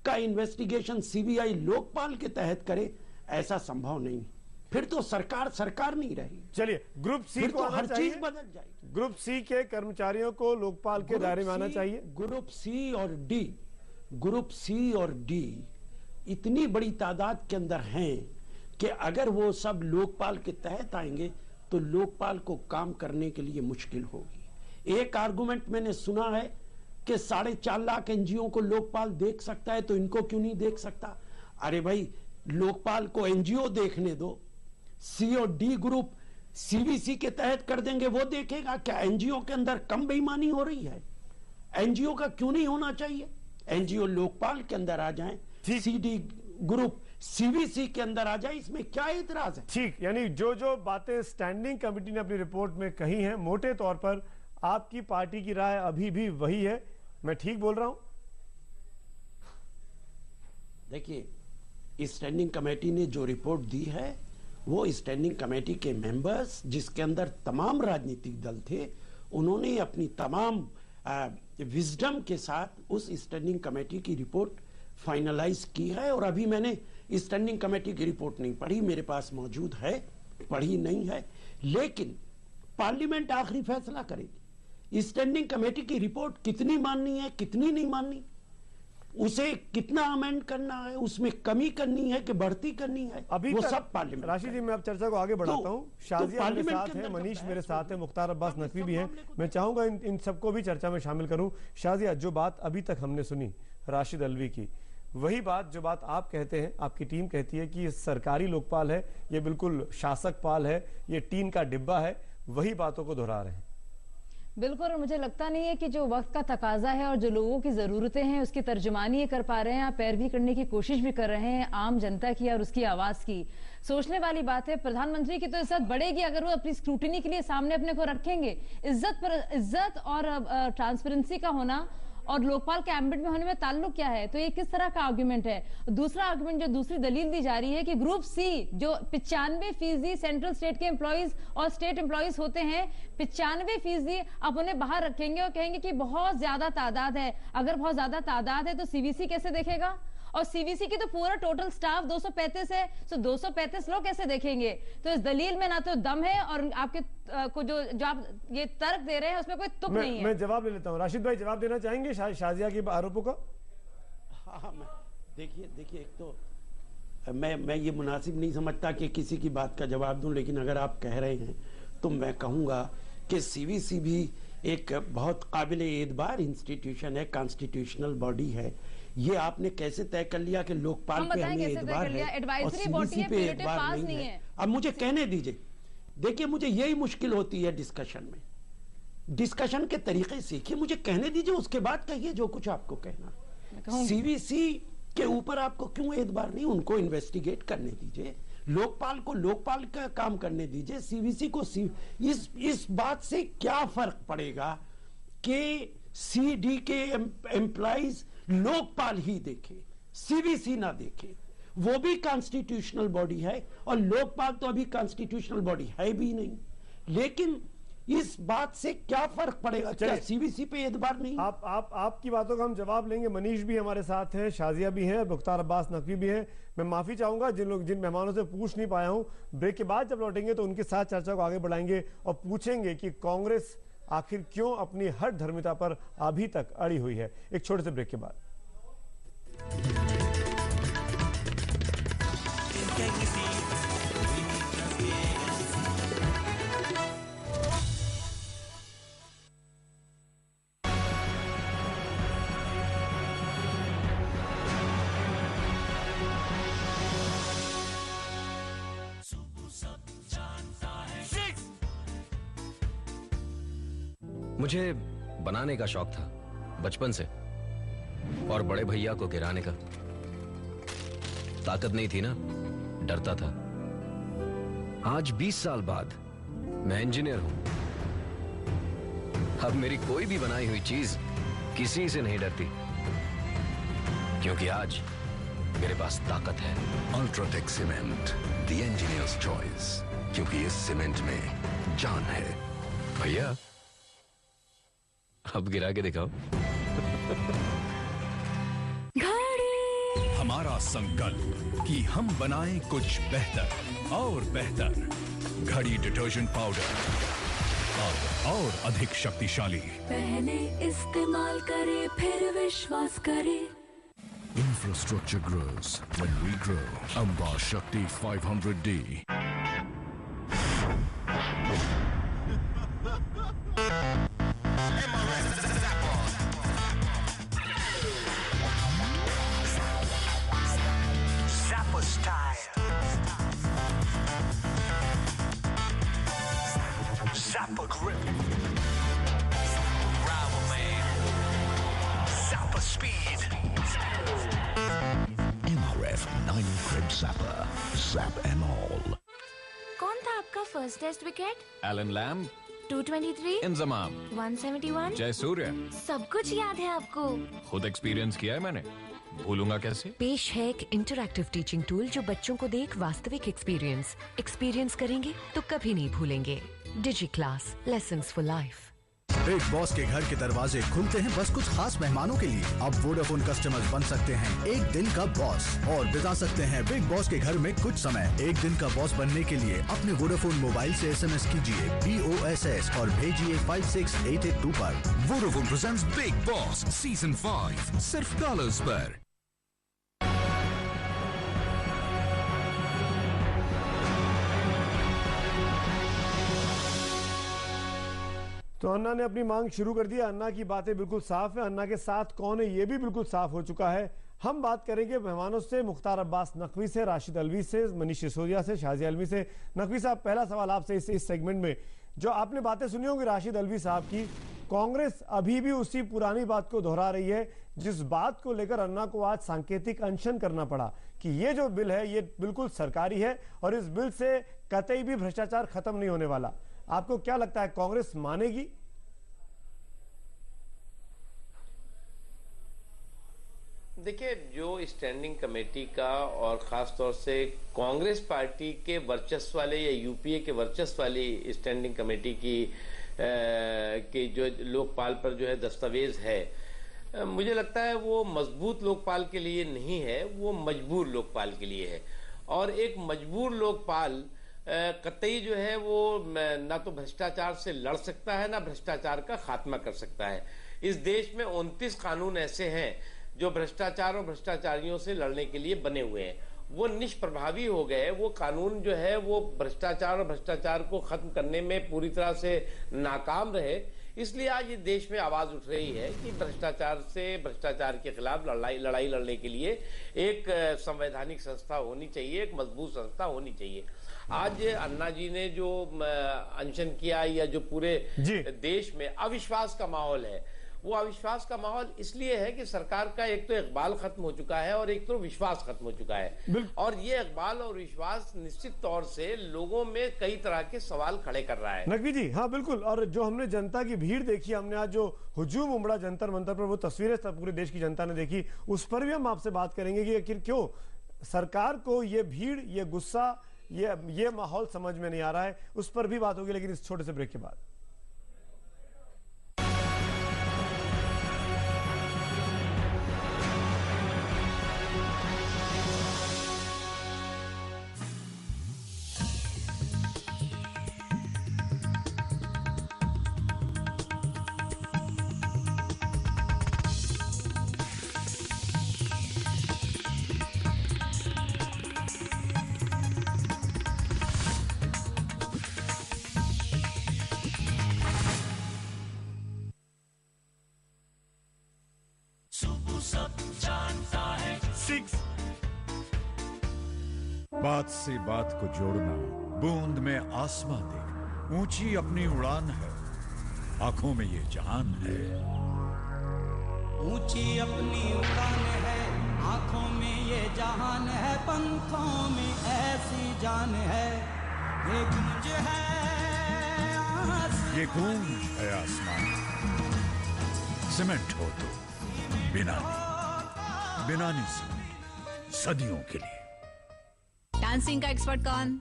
का इन्वेस्टिगेशन सीबीआई लोकपाल के तहत करे, ऐसा संभव नहीं। फिर तो सरकार नहीं रही। चलिए, ग्रुप सी को हर चीज बदल जाएगी। ग्रुप सी के कर्मचारियों को लोकपाल के दायरे में आना चाहिए। ग्रुप सी और डी इतनी बड़ी तादाद के अंदर हैं कि अगर वो सब लोकपाल के तहत आएंगे तो लोकपाल को काम करने के लिए मुश्किल होगी। एक आर्गुमेंट मैंने सुना है कि 4.5 लाख एनजीओ को लोकपाल देख सकता है, तो इनको क्यों नहीं देख सकता? अरे भाई, लोकपाल को एनजीओ देखने दो। सी और डी ग्रुप सीवीसी के तहत कर देंगे, वो देखेगा। क्या एनजीओ के अंदर कम बेईमानी हो रही है? एनजीओ का क्यों नहीं होना चाहिए? एनजीओ लोकपाल के अंदर आ जाएं, सीडी ग्रुप सीवीसी के अंदर आ जाए, इसमें क्या एतराज है? ठीक, यानी जो बातें स्टैंडिंग कमेटी ने अपनी रिपोर्ट में कही हैं, मोटे तौर पर आपकी पार्टी की राय अभी भी वही है। मैं ठीक बोल रहा हूं? देखिए, स्टैंडिंग कमेटी ने जो रिपोर्ट दी है, वो स्टैंडिंग कमेटी के मेंबर्स, जिसके अंदर तमाम राजनीतिक दल थे, उन्होंने अपनी तमाम विजडम के साथ उस स्टैंडिंग कमेटी की रिपोर्ट फाइनलाइज की है। और अभी मैंने स्टैंडिंग कमेटी की रिपोर्ट नहीं पढ़ी, मेरे पास मौजूद है, पढ़ी नहीं है, लेकिन पार्लियामेंट आखिरी फैसला करेगी स्टैंडिंग कमेटी की रिपोर्ट कितनी माननी है, कितनी नहीं माननी, उसे कितना अमेंड करना है, उसमें कमी करनी है कि बढ़ती करनी है, अभी वो सब पार्लियामेंट। राशि जी, मैं अब चर्चा को आगे बढ़ाता हूँ। शाजिया मेरे साथ है, मनीष मेरे साथ है, मुख्तार अब्बास नकवी भी हैं। मैं चाहूंगा इन सबको भी चर्चा में शामिल करूं। शाजिया, जो बात अभी तक हमने सुनी राशिद अलवी की, वही बात जो बात आप कहते हैं, आपकी टीम कहती है कि ये सरकारी लोकपाल है, ये बिल्कुल शासक पाल है, ये टीन का डिब्बा है, वही बातों को दोहरा रहे हैं। बिल्कुल, और मुझे लगता नहीं है कि जो वक्त का तकाजा है और जो लोगों की जरूरतें हैं उसकी तर्जुमानी ये कर पा रहे हैं, आप पैरवी करने की कोशिश भी कर रहे हैं आम जनता की और उसकी आवाज की। सोचने वाली बात है, प्रधानमंत्री की तो इज्जत बढ़ेगी अगर वो अपनी स्क्रूटिनी के लिए सामने अपने को रखेंगे। इज्जत और ट्रांसपेरेंसी का होना और लोकपाल के एम्बिट में होने में ताल्लुक क्या है? तो ये किस तरह का आर्गुमेंट है? दूसरा आर्गुमेंट, जो दूसरी दलील दी जा रही है कि ग्रुप सी जो 95% सेंट्रल स्टेट के एम्प्लॉइज और स्टेट एम्प्लॉइज होते हैं, 95% आप उन्हें बाहर रखेंगे और कहेंगे कि बहुत ज्यादा तादाद है। अगर बहुत ज्यादा तादाद है तो सीवीसी कैसे देखेगा? और सीवीसी की तो पूरा टोटल स्टाफ 235 है, तो 235 लोग कैसे देखेंगे? तो इस दलील में ना तो दम है और आपके को जो आप ये तर्क दे रहे हैं उसमें कोई तुक नहीं है। मैं जवाब ले लेता हूँ। राशिद भाई, जवाब देना चाहेंगे शाजिया के आरोपों का? हाँ, देखिए एक तो मैं ये मुनासिब नहीं समझता कि किसी की बात का जवाब दूं, लेकिन अगर आप कह रहे हैं तो मैं कहूंगा कि सीवीसी भी एक बहुत काबिल एतबार इंस्टीट्यूशन है, कॉन्स्टिट्यूशनल बॉडी है। ये आपने कैसे तय कर लिया कि लोकपाल पे हमें एतबार है और सीवीसी पे एतबार नहीं है? अब मुझे कहने दीजिए, देखिए मुझे यही मुश्किल होती है डिस्कशन में, डिस्कशन के तरीके सीखिए, मुझे कहने दीजिए, उसके बाद कहिए जो कुछ आपको कहना। सीवीसी के ऊपर आपको क्यों एतबार नहीं? उनको इन्वेस्टिगेट करने दीजिए, लोकपाल को लोकपाल का काम करने दीजिए, सीवीसी को इस बात से क्या फर्क पड़ेगा कि सीडी के एम्प्लॉइज लोकपाल ही देखे, सीवीसी ना देखे? वो भी कॉन्स्टिट्यूशनल बॉडी है और लोकपाल तो अभी कॉन्स्टिट्यूशनल बॉडी है भी नहीं, लेकिन इस बात से क्या फर्क पड़ेगा? क्या सीवीसी पे एतबार नहीं? आपकी बातों का हम जवाब लेंगे। मनीष भी हमारे साथ हैं, शाजिया भी हैं, मुख्तार अब्बास नकवी भी हैं। मैं माफी चाहूंगा जिन मेहमानों से पूछ नहीं पाया हूं। ब्रेक के बाद जब लौटेंगे तो उनके साथ चर्चा को आगे बढ़ाएंगे और पूछेंगे कि कांग्रेस आखिर क्यों अपनी हर धर्मिता पर अभी तक अड़ी हुई है। एक छोटे से ब्रेक के बाद। मुझे बनाने का शौक था बचपन से, और बड़े भैया को गिराने का। ताकत नहीं थी ना, डरता था। आज 20 साल बाद मैं इंजीनियर हूं। अब मेरी कोई भी बनाई हुई चीज किसी से नहीं डरती, क्योंकि आज मेरे पास ताकत है। UltraTech cement, the engineers choice, क्योंकि इस सीमेंट में जान है। भैया अब गिरा के दिखाओ। हमारा संकल्प कि हम बनाएं कुछ बेहतर और बेहतर। घड़ी डिटर्जेंट पाउडर और अधिक शक्तिशाली। पहले इस्तेमाल करें फिर विश्वास करें। Infrastructure grows when we grow. Amba Shakti 500D. Zappa grip. Rival man. Zappa speed. MRF 90 Crib Zappa. Zap and all. कौन था आपका first test wicket? Alan Lamb, 223, Inzamam, 171, Jayasuriya. सब कुछ याद है आपको? खुद एक्सपीरियंस किया है मैंने, भूलूंगा कैसे? पेश है एक इंटरैक्टिव टीचिंग टूल जो बच्चों को दे एक वास्तविक एक्सपीरियंस करेंगे तो कभी नहीं भूलेंगे। Digi class, lessons for life. Bigg Boss के घर के दरवाजे खुलते हैं बस कुछ खास मेहमानों के लिए। अब वोडाफोन कस्टमर्स बन सकते हैं एक दिन का बॉस और बिता सकते हैं बिग बॉस के घर में कुछ समय। एक दिन का बॉस बनने के लिए अपने वोडाफोन मोबाइल से SMS कीजिए BOSS और भेजिए 56882 पर। Vodafone presents big boss season 5 सिर्फ कॉलर्स पर। तो अन्ना ने अपनी मांग शुरू कर दी। अन्ना की बातें बिल्कुल साफ है, अन्ना के साथ कौन है ये भी बिल्कुल साफ हो चुका है। हम बात करेंगे मेहमानों से, मुख्तार अब्बास नकवी से, राशिद अलवी से, मनीष सिसोदिया से, शाजिया अलवी से। नकवी साहब, पहला सवाल आपसे इस सेगमेंट में, जो आपने बातें सुनी होंगी राशिद अलवी साहब की, कांग्रेस अभी भी उसी पुरानी बात को दोहरा रही है जिस बात को लेकर अन्ना को आज सांकेतिक अनशन करना पड़ा कि ये जो बिल है ये बिल्कुल सरकारी है और इस बिल से कतई भी भ्रष्टाचार खत्म नहीं होने वाला। आपको क्या लगता है, कांग्रेस मानेगी? देखिए, जो स्टैंडिंग कमेटी का और ख़ास तौर से कांग्रेस पार्टी के वर्चस्व वाले या यूपीए के वर्चस्व वाली स्टैंडिंग कमेटी की जो लोकपाल पर जो है दस्तावेज है, मुझे लगता है वो मजबूत लोकपाल के लिए नहीं है, वो मजबूर लोकपाल के लिए है। और एक मजबूर लोकपाल कतई जो है वो ना तो भ्रष्टाचार से लड़ सकता है ना भ्रष्टाचार का खात्मा कर सकता है। इस देश में 29 कानून ऐसे हैं जो भ्रष्टाचार और भ्रष्टाचारियों से लड़ने के लिए बने हुए हैं, वो निष्प्रभावी हो गए। वो कानून जो है वो भ्रष्टाचार और भ्रष्टाचार को खत्म करने में पूरी तरह से नाकाम रहे। इसलिए आज ये देश में आवाज उठ रही है कि भ्रष्टाचार के खिलाफ लड़ाई लड़ने के लिए एक संवैधानिक संस्था होनी चाहिए, एक मजबूत संस्था होनी चाहिए। आज अन्ना जी ने जो अनशन किया या जो पूरे देश में अविश्वास का माहौल है, वो अविश्वास का माहौल इसलिए है कि सरकार का एक तो इकबाल खत्म हो चुका है और एक तो विश्वास खत्म हो चुका है। और ये इकबाल और विश्वास निश्चित तौर से लोगों में कई तरह के सवाल खड़े कर रहा है। नकवी जी, हाँ बिल्कुल। और जो हमने जनता की भीड़ देखी, हमने आज जो हुजूम उमड़ा जंतर मंतर पर, वो तस्वीरें पूरे देश की जनता ने देखी, उस पर भी हम आपसे बात करेंगे कि आखिर क्यों सरकार को ये भीड़, ये गुस्सा, ये माहौल समझ में नहीं आ रहा है। उस पर भी बात होगी, लेकिन इस छोटे से ब्रेक के बाद। बात से बात को जोड़ना, बूंद में आसमां देखना, ऊंची अपनी उड़ान है, आंखों में ये जान है। ऊंची अपनी उड़ान है, आंखों में ये जहान है, पंखों में ऐसी जान है, ये गूंज है आसमान। ये गूंज है आसमान। सीमेंट हो तो बिना सदियों के लिए। डांसिंग का एक्सपर्ट कौन?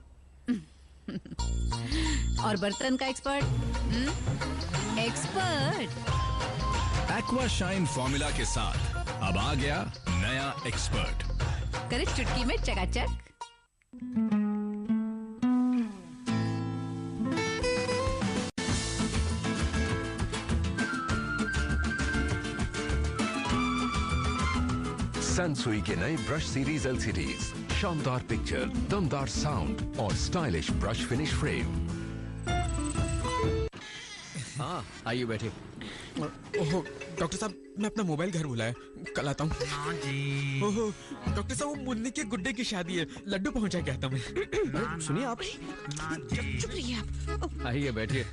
और बर्तन का expert? Expert aqua shine formula के साथ अब आ गया नया एक्सपर्ट। करे चुटकी में चकाचक। सनसुई के नए ब्रश सीरीज LCDs, शानदार पिक्चर, दमदार साउंड और स्टाइलिश ब्रश फिनिश फ्रेम। हाँ, आइए बैठे। ओहो, डॉक्टर साहब, मैं अपना मोबाइल घर भुलाया, कल आता हूँ। ओहो, डॉक्टर साहब, वो मुन्नी के गुड्डे की शादी है, लड्डू पहुँचा के आता हूँ। सुनिए आप। चुप रहिए आप। आइए बैठिए।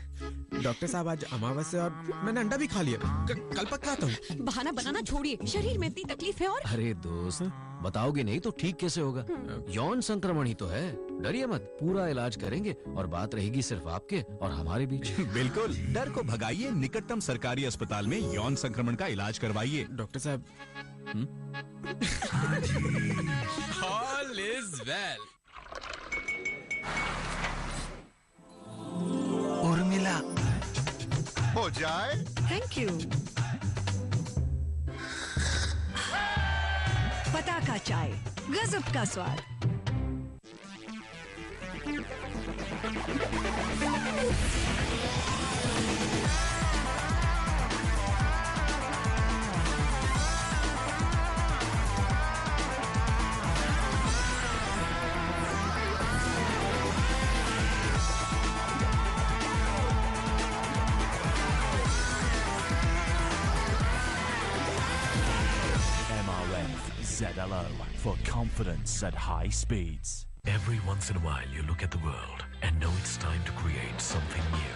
डॉक्टर साहब, आज अमावस्या और मैंने अंडा भी खा लिया, कल पक्का आता हूँ। बहाना बनाना छोड़िए, शरीर में इतनी तकलीफ है और। अरे दोस्त, बताओगे नहीं तो ठीक कैसे होगा? यौन संक्रमण ही तो है, डरिए मत, पूरा इलाज करेंगे और बात रहेगी सिर्फ आपके और हमारे बीच। बिल्कुल, डर को भगाइए, निकटतम सरकारी अस्पताल में यौन संक्रमण का इलाज करवाइए। डॉक्टर साहब, ऑल इज वेल। उर्मिला, हो जाए। Thank you. पताका चाय, गजब का स्वाद। ZLO for confidence at high speeds. Every once in a while you look at the world and know it's time to create something new.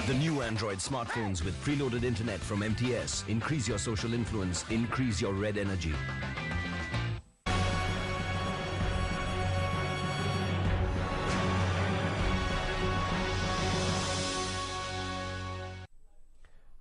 The new Android smartphones with preloaded internet from MTS. Increase your social influence, increase your red energy.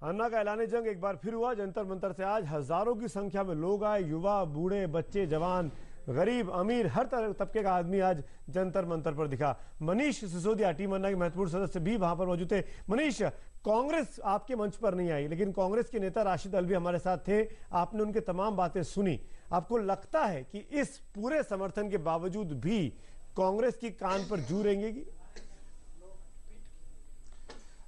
अन्ना का ऐलान जंग एक बार फिर हुआ। जंतर मंतर से आज हजारों की संख्या में लोग आए। युवा, बूढ़े, बच्चे, जवान, गरीब, अमीर, हर तरह तबके का आदमी आज जंतर मंतर पर दिखा। मनीष सिसोदिया, टीम अन्ना के महत्वपूर्ण सदस्य भी वहां पर मौजूद थे। मनीष, कांग्रेस आपके मंच पर नहीं आई, लेकिन कांग्रेस के नेता राशिद अलवी हमारे साथ थे। आपने उनके तमाम बातें सुनी। आपको लगता है कि इस पूरे समर्थन के बावजूद भी कांग्रेस की कान पर जू रेंगेगी?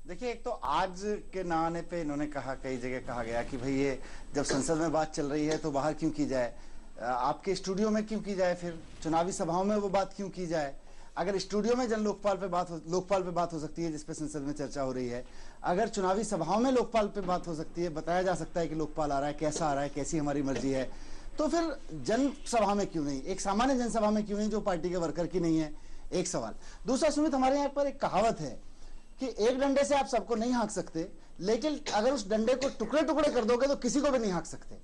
देखिए, एक तो आज के ना आने पे इन्होंने कहा, कई जगह कहा गया कि भाई ये जब संसद में बात चल रही है तो बाहर क्यों की जाए, आपके स्टूडियो में क्यों की जाए, फिर चुनावी सभाओं में वो बात क्यों की जाए। अगर स्टूडियो में लोकपाल पे बात हो सकती है जिसपे संसद में चर्चा हो रही है, अगर चुनावी सभाओं में लोकपाल पे बात हो सकती है, बताया जा सकता है कि लोकपाल आ रहा है, कैसा आ रहा है, कैसी हमारी मर्जी है, तो फिर जनसभा में क्यों नहीं, एक सामान्य जनसभा में क्यों नहीं जो पार्टी के वर्कर की नहीं है, एक सवाल। दूसरा, सुमित, हमारे यहाँ पर एक कहावत है कि एक डंडे से आप सबको नहीं हाँक सकते, लेकिन अगर उस डंडे को टुकड़े टुकड़े कर दोगे तो किसी को भी नहीं हाँक सकते।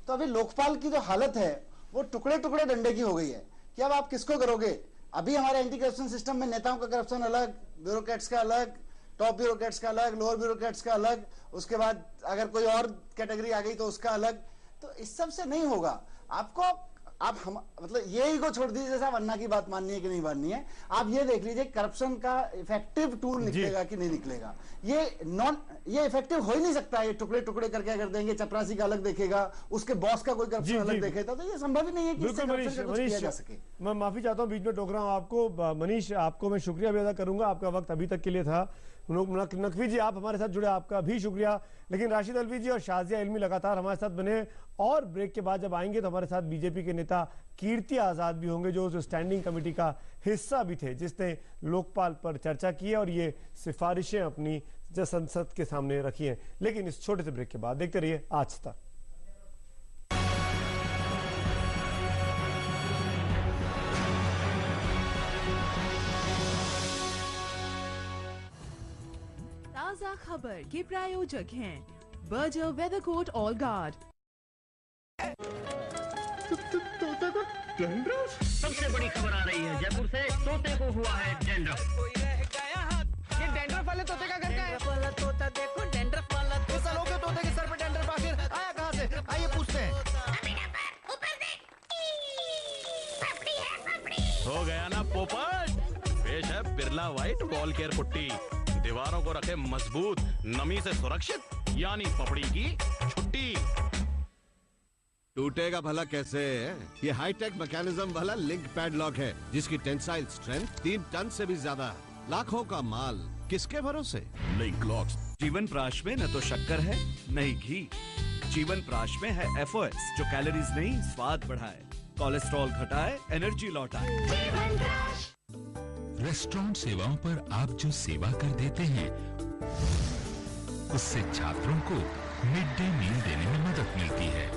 तो अभी लोकपाल की जो हालत है वो टुकड़े टुकड़े डंडे की हो गई है कि अब आप किसको करोगे। अभी हमारे एंटी करप्शन सिस्टम में नेताओं का करप्शन अलग, ब्यूरोक्रेट्स का अलग, टॉप ब्यूरोक्रेट्स का अलग, लोअर ब्यूरोक्रेट्स का अलग, उसके बाद अगर कोई और कैटेगरी आ गई तो उसका अलग। तो इस सब से नहीं होगा। आपको मतलब ये ईगो छोड़ दीजिए, जैसे आप अन्ना की बात माननी है कि नहीं माननी है, आप ये देख लीजिए करप्शन का इफेक्टिव टूल निकलेगा कि नहीं निकलेगा। ये इफेक्टिव हो ही नहीं सकता। ये टुकड़े टुकड़े करके अगर देंगे, चपरासी का अलग देखेगा, उसके बॉस का कोई करप्शन अलग देखेगा, तो ये संभव ही नहीं है कि इससे करप्शन का कुछ किया जा सके। मैं माफी चाहता हूँ बीच में टोक रहा हूँ आपको। मनीष, आपको मैं शुक्रिया भी अदा करूंगा, आपका वक्त अभी तक के लिए था। नकवी जी, आप हमारे साथ जुड़े, आपका भी शुक्रिया। लेकिन राशिद अलवी जी और शाजिया इल्मी लगातार हमारे साथ बने, और ब्रेक के बाद जब आएंगे तो हमारे साथ बीजेपी के नेता कीर्ति आजाद भी होंगे, जो उस स्टैंडिंग कमेटी का हिस्सा भी थे जिसने लोकपाल पर चर्चा की है और ये सिफारिशें अपनी संसद के सामने रखी हैं। लेकिन इस छोटे से ब्रेक के बाद देखते रहिए आज तक। ताजा खबर के प्रायोजक हैं बर्जर वेदरकोट ऑल गार्ड। सबसे बड़ी खबर आ रही है जयपुर से, तोते को हुआ है डैंड्रफ। ये डैंड्रफ वाले तोते का घर का है। वाला तोता देखो, डैंड्रफ वाला तोता। इस सालों के तोते के सर पे डैंड्रफ आखिर आया कहां से? आइए पूछते हैं। हो गया ना पोपट, पेश है Birla white wall care putty. दीवारों को रखे मजबूत, नमी से सुरक्षित, यानी पपड़ी की छुट्टी। टूटेगा भला कैसे? ये हाईटेक मैकेनिज्म वाला लिंक पैडलॉक है जिसकी टेंसाइल स्ट्रेंथ 3 टन से भी ज्यादा है। लाखों का माल किसके भरोसे? Link locks. जीवन प्राश में न तो शक्कर है न ही घी। जीवन प्राश में है FOS जो कैलोरीज नहीं स्वाद बढ़ाए, कोलेस्ट्रॉल घटाए, एनर्जी लौटाए। रेस्टोरेंट सेवाओं पर आप जो सेवा कर देते हैं उससे छात्रों को मिड डे मील देने में मदद मिलती है।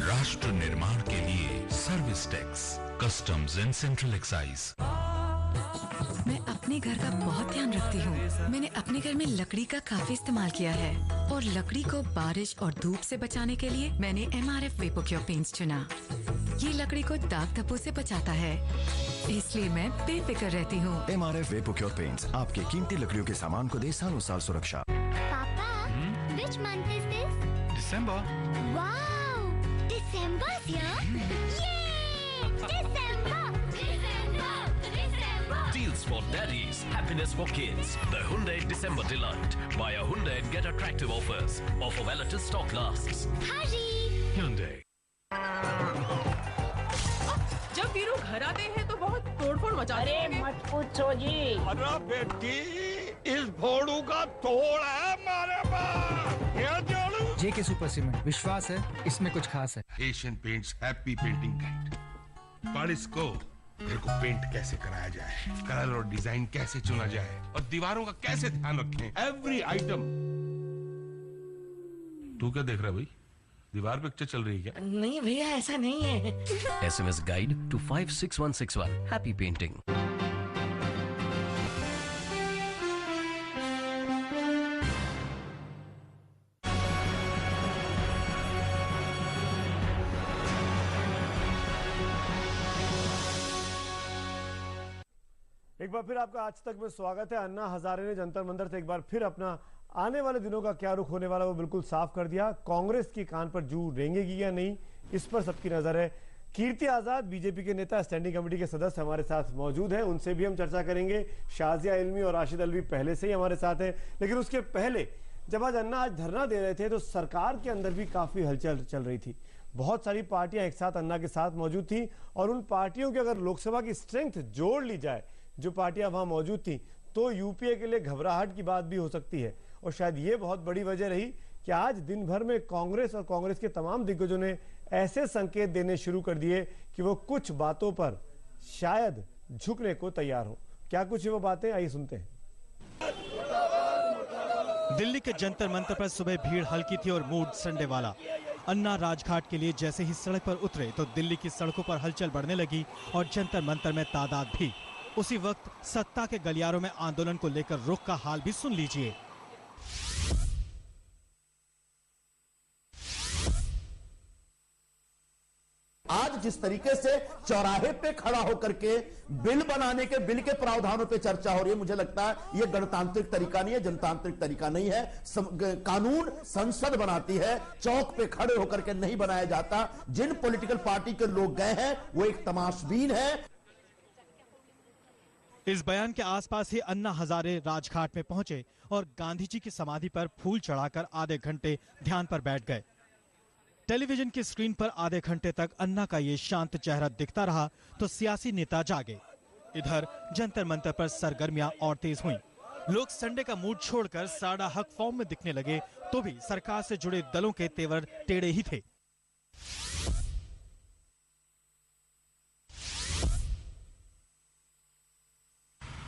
राष्ट्र निर्माण के लिए service tax, customs and central excise. मैं अपने घर का बहुत ध्यान रखती हूँ। मैंने अपने घर में लकड़ी का काफी इस्तेमाल किया है और लकड़ी को बारिश और धूप से बचाने के लिए मैंने MRF वेपोक्योर पेंट्स चुना। ये लकड़ी को दाग धब्बों से बचाता है, इसलिए मैं बेफिक्र रहती हूँ। MRF वेपोक्योर पेंट्स आपके कीमती लकड़ियों के सामान को दे सालों साल सुरक्षा। पापा, which month is this? December. Wow, December's here. Yay! December. for daddies, happiness for kids. The Hyundai December Delight. Buy a Hyundai and get attractive offers. Offer valid till stock lasts. Hyundai. जब वीरू घर आते हैं तो बहुत तोड़फोड़ मचाते हैं। अरे मत पूछो जी। अरे बेटी, इस भोड़ू का तोड़ है हमारे पास। ये जोड़ू। जेके सुपर सीमेंट, विश्वास है इसमें कुछ खास है। Asian paints happy painting guide. पर इसको घर को पेंट कैसे कराया जाए, कलर और डिजाइन कैसे चुना जाए और दीवारों का कैसे ध्यान रखें, एवरी आइटम। तू क्या देख रहा है भाई? दीवार पिक्चर चल रही है क्या? नहीं भैया, ऐसा नहीं है। SMS guide to 56161. Happy painting. एक बार फिर आपका आज तक में स्वागत है। अन्ना हजारे ने जंतर मंतर से एक बार फिर अपना आने वाले दिनों का क्या रुख होने वाला वो बिल्कुल साफ कर दिया। कांग्रेस की कान पर जू रेंगेगी या नहीं, इस पर सबकी नजर है। कीर्ति आजाद बीजेपी के नेता, स्टैंडिंग कमेटी के सदस्य हमारे साथ मौजूद हैं, उनसे भी हम चर्चा करेंगे। शाजिया इल्मी और राशिद अलवी पहले से ही हमारे साथ है, लेकिन उसके पहले जब आज अन्ना धरना दे रहे थे तो सरकार के अंदर भी काफी हलचल चल रही थी। बहुत सारी पार्टियां एक साथ अन्ना के साथ मौजूद थी और उन पार्टियों की अगर लोकसभा की स्ट्रेंथ जोड़ ली जाए, जो पार्टियां वहां मौजूद थी, तो यूपीए के लिए घबराहट की बात भी हो सकती है। और शायद ये बहुत बड़ी वजह रही कि आज दिन भर में कांग्रेस और कांग्रेस के तमाम दिग्गजों ने ऐसे संकेत देने शुरू कर दिए कि वो कुछ बातों पर शायद झुकने को तैयार हो। क्या कुछ वो बातें, आइए सुनते हैं। दिल्ली के जंतर मंतर पर सुबह भीड़ हल्की थी और मूड संडे वाला। अन्ना राजघाट के लिए जैसे ही सड़क पर उतरे तो दिल्ली की सड़कों पर हलचल बढ़ने लगी और जंतर मंतर में तादाद भी। उसी वक्त सत्ता के गलियारों में आंदोलन को लेकर रुख का हाल भी सुन लीजिए। आज जिस तरीके से चौराहे पे खड़ा होकर के बिल बनाने के, बिल के प्रावधानों पे चर्चा हो रही है, मुझे लगता है ये गणतांत्रिक तरीका नहीं है, जनतांत्रिक तरीका नहीं है। कानून संसद बनाती है, चौक पे खड़े होकर के नहीं बनाया जाता। जिन पॉलिटिकल पार्टी के लोग गए हैं वो एक तमाशबीन है। इस बयान के आसपास ही अन्ना हजारे राजघाट में पहुंचे और गांधी जी की समाधि पर फूल चढ़ाकर आधे घंटे ध्यान पर बैठ गए। टेलीविजन की स्क्रीन पर आधे घंटे तक अन्ना का ये शांत चेहरा दिखता रहा तो सियासी नेता जागे। इधर जंतर मंतर पर सरगर्मियां और तेज हुईं। लोग संडे का मूड छोड़कर साड़ा हक फॉर्म में दिखने लगे तो भी सरकार से जुड़े दलों के तेवर टेढ़े ही थे।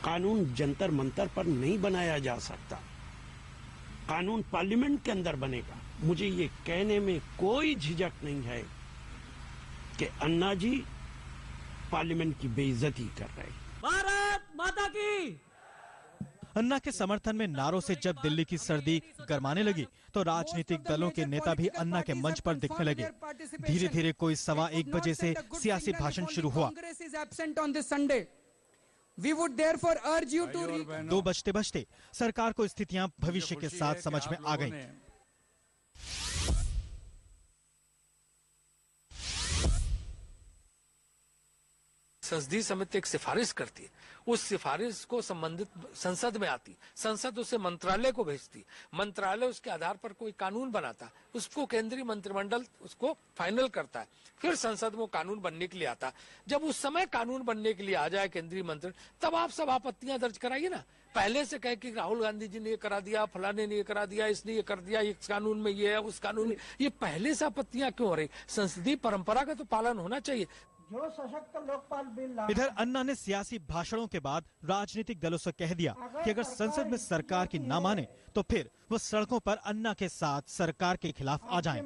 कानून जंतर मंतर पर नहीं बनाया जा सकता, कानून पार्लियामेंट के अंदर बनेगा। मुझे ये कहने में कोई झिझक नहीं है कि अन्ना जी पार्लियामेंट की बेइज्जती कर रहे हैं। भारत माता की। अन्ना के समर्थन में नारों से जब दिल्ली की सर्दी गरमाने लगी तो राजनीतिक दलों के नेता भी अन्ना के मंच पर दिखने लगे। धीरे धीरे कोई 1:15 बजे से सियासी भाषण शुरू हुआ। 2 बजते बजते सरकार को स्थितियां भविष्य के साथ समझ में आ गईं। संसदीय समिति एक सिफारिश करती है, उस सिफारिश को संबंधित संसद में आती, संसद उसे मंत्रालय को भेजती, मंत्रालय उसके आधार पर कोई कानून बनाता, उसको केंद्रीय मंत्रिमंडल उसको फाइनल करता है, फिर संसद में कानून बनने के लिए आता। जब उस समय कानून बनने के लिए आ जाए केंद्रीय मंत्री, तब आप सब आपत्तियां दर्ज कराइए ना। पहले से कहे कि राहुल गांधी जी ने ये करा दिया, फलाने ने ये करा दिया, इसने ये कर दिया, इस कानून में ये है, उस कानून में ये, पहले से आपत्तियां क्यों हो रही? संसदीय परंपरा का तो पालन होना चाहिए। जो सशक्त लोकपाल बिल इधर अन्ना ने सियासी भाषणों के बाद राजनीतिक दलों से कह दिया कि अगर संसद में सरकार की ना माने तो फिर वो सड़कों पर अन्ना के साथ सरकार के खिलाफ आ जाएं।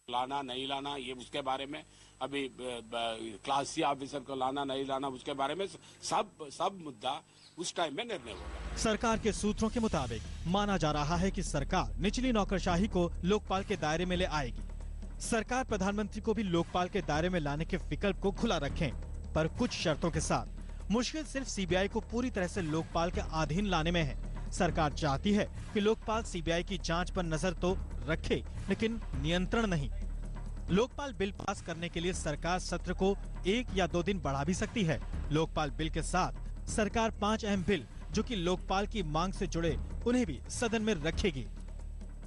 लाना नहीं लाना ये उसके बारे में अभी क्लास सी ऑफिसर को लाना नहीं लाना उसके बारे में सब मुद्दा उस टाइम में निर्णय होगा। सरकार के सूत्रों के मुताबिक माना जा रहा है कि सरकार निचली नौकरशाही को लोकपाल के दायरे में ले आएगी। सरकार प्रधानमंत्री को भी लोकपाल के दायरे में लाने के विकल्प को खुला रखें, पर कुछ शर्तों के साथ। मुश्किल सिर्फ सीबीआई को पूरी तरह से लोकपाल के अधीन लाने में है। सरकार चाहती है कि लोकपाल सीबीआई की जांच पर नजर तो रखे, लेकिन नियंत्रण नहीं। लोकपाल बिल पास करने के लिए सरकार सत्र को 1 या 2 दिन बढ़ा भी सकती है। लोकपाल बिल के साथ सरकार 5 अहम बिल जो कि लोकपाल की मांग से जुड़े उन्हें भी सदन में रखेगी।